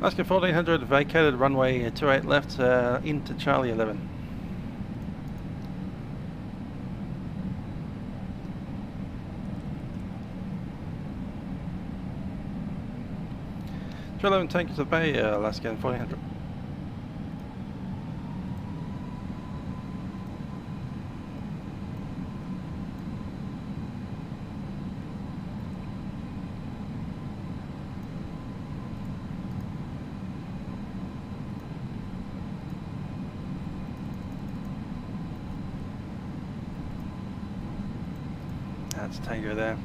Alaskan 1400 vacated, runway 28 left into Charlie 11. Charlie 11 take you to the bay, Alaskan 1400. That's Tango there.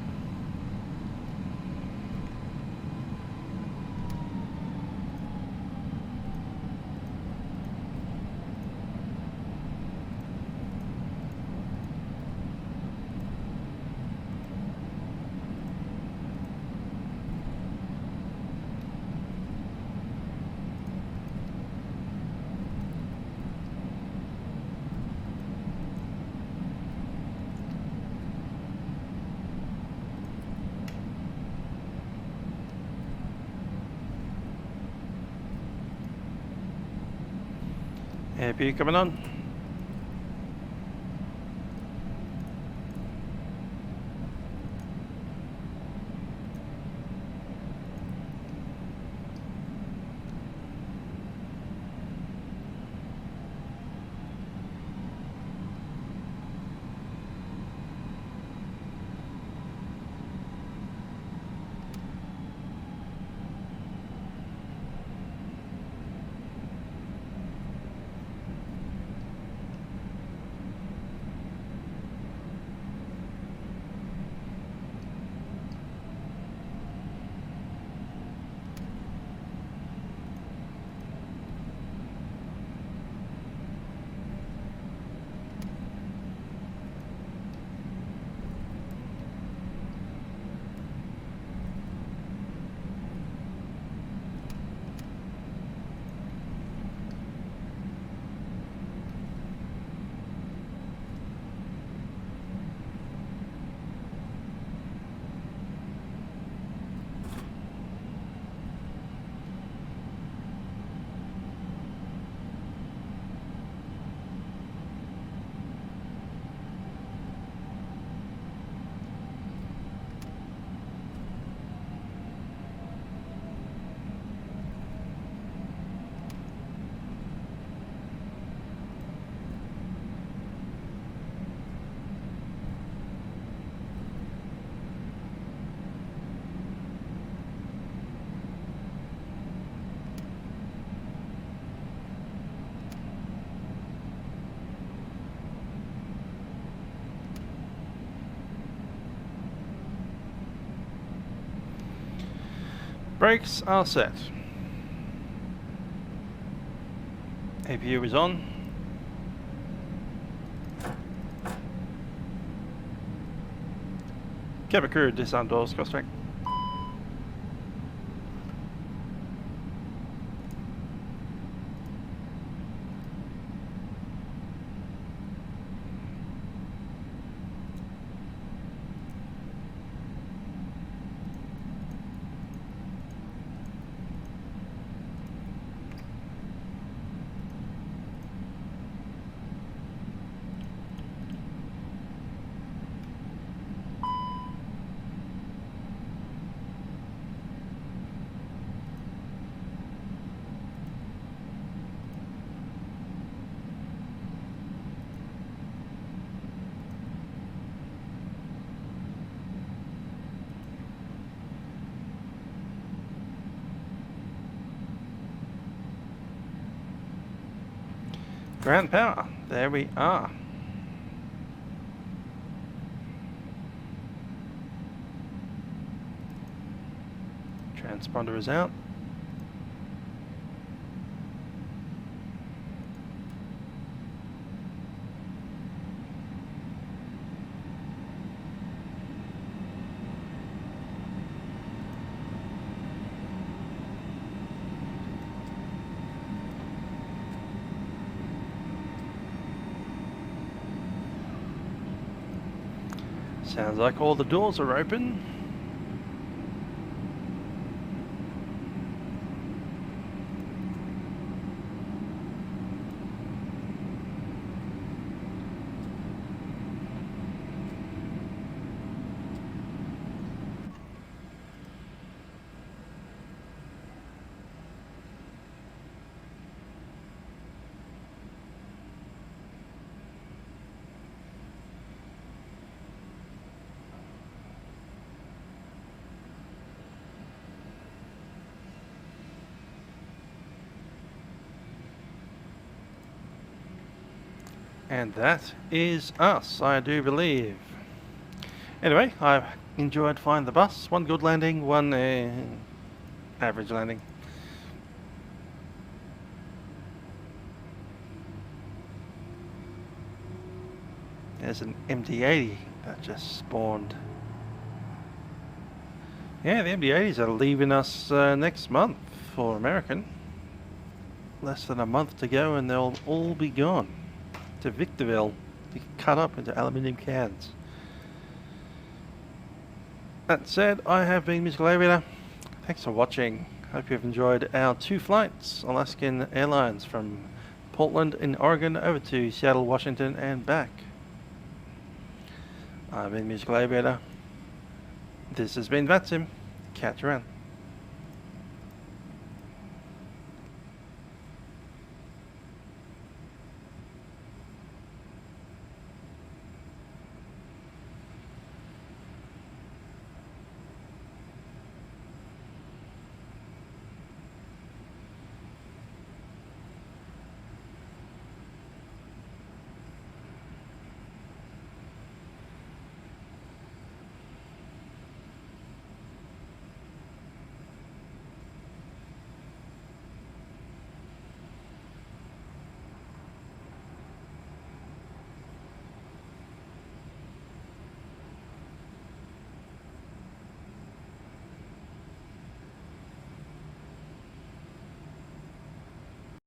Happy coming on. Brakes are set. APU is on. Cabin crew disarm doors, cross-track. Ground power, there we are. Transponder is out. Sounds like all the doors are open. And that is us, I do believe. Anyway, I enjoyed flying the bus. One good landing, one average landing. There's an MD-80 that just spawned. Yeah, the MD-80s are leaving us next month for American. Less than a month to go and they'll all be gone to Victorville, to cut up into aluminium cans. That said, I have been Musical Aviator. Thanks for watching. Hope you've enjoyed our 2 flights, Alaskan Airlines from Portland in Oregon over to Seattle, Washington and back. I've been Musical Aviator. This has been Vatsim. Catch you around.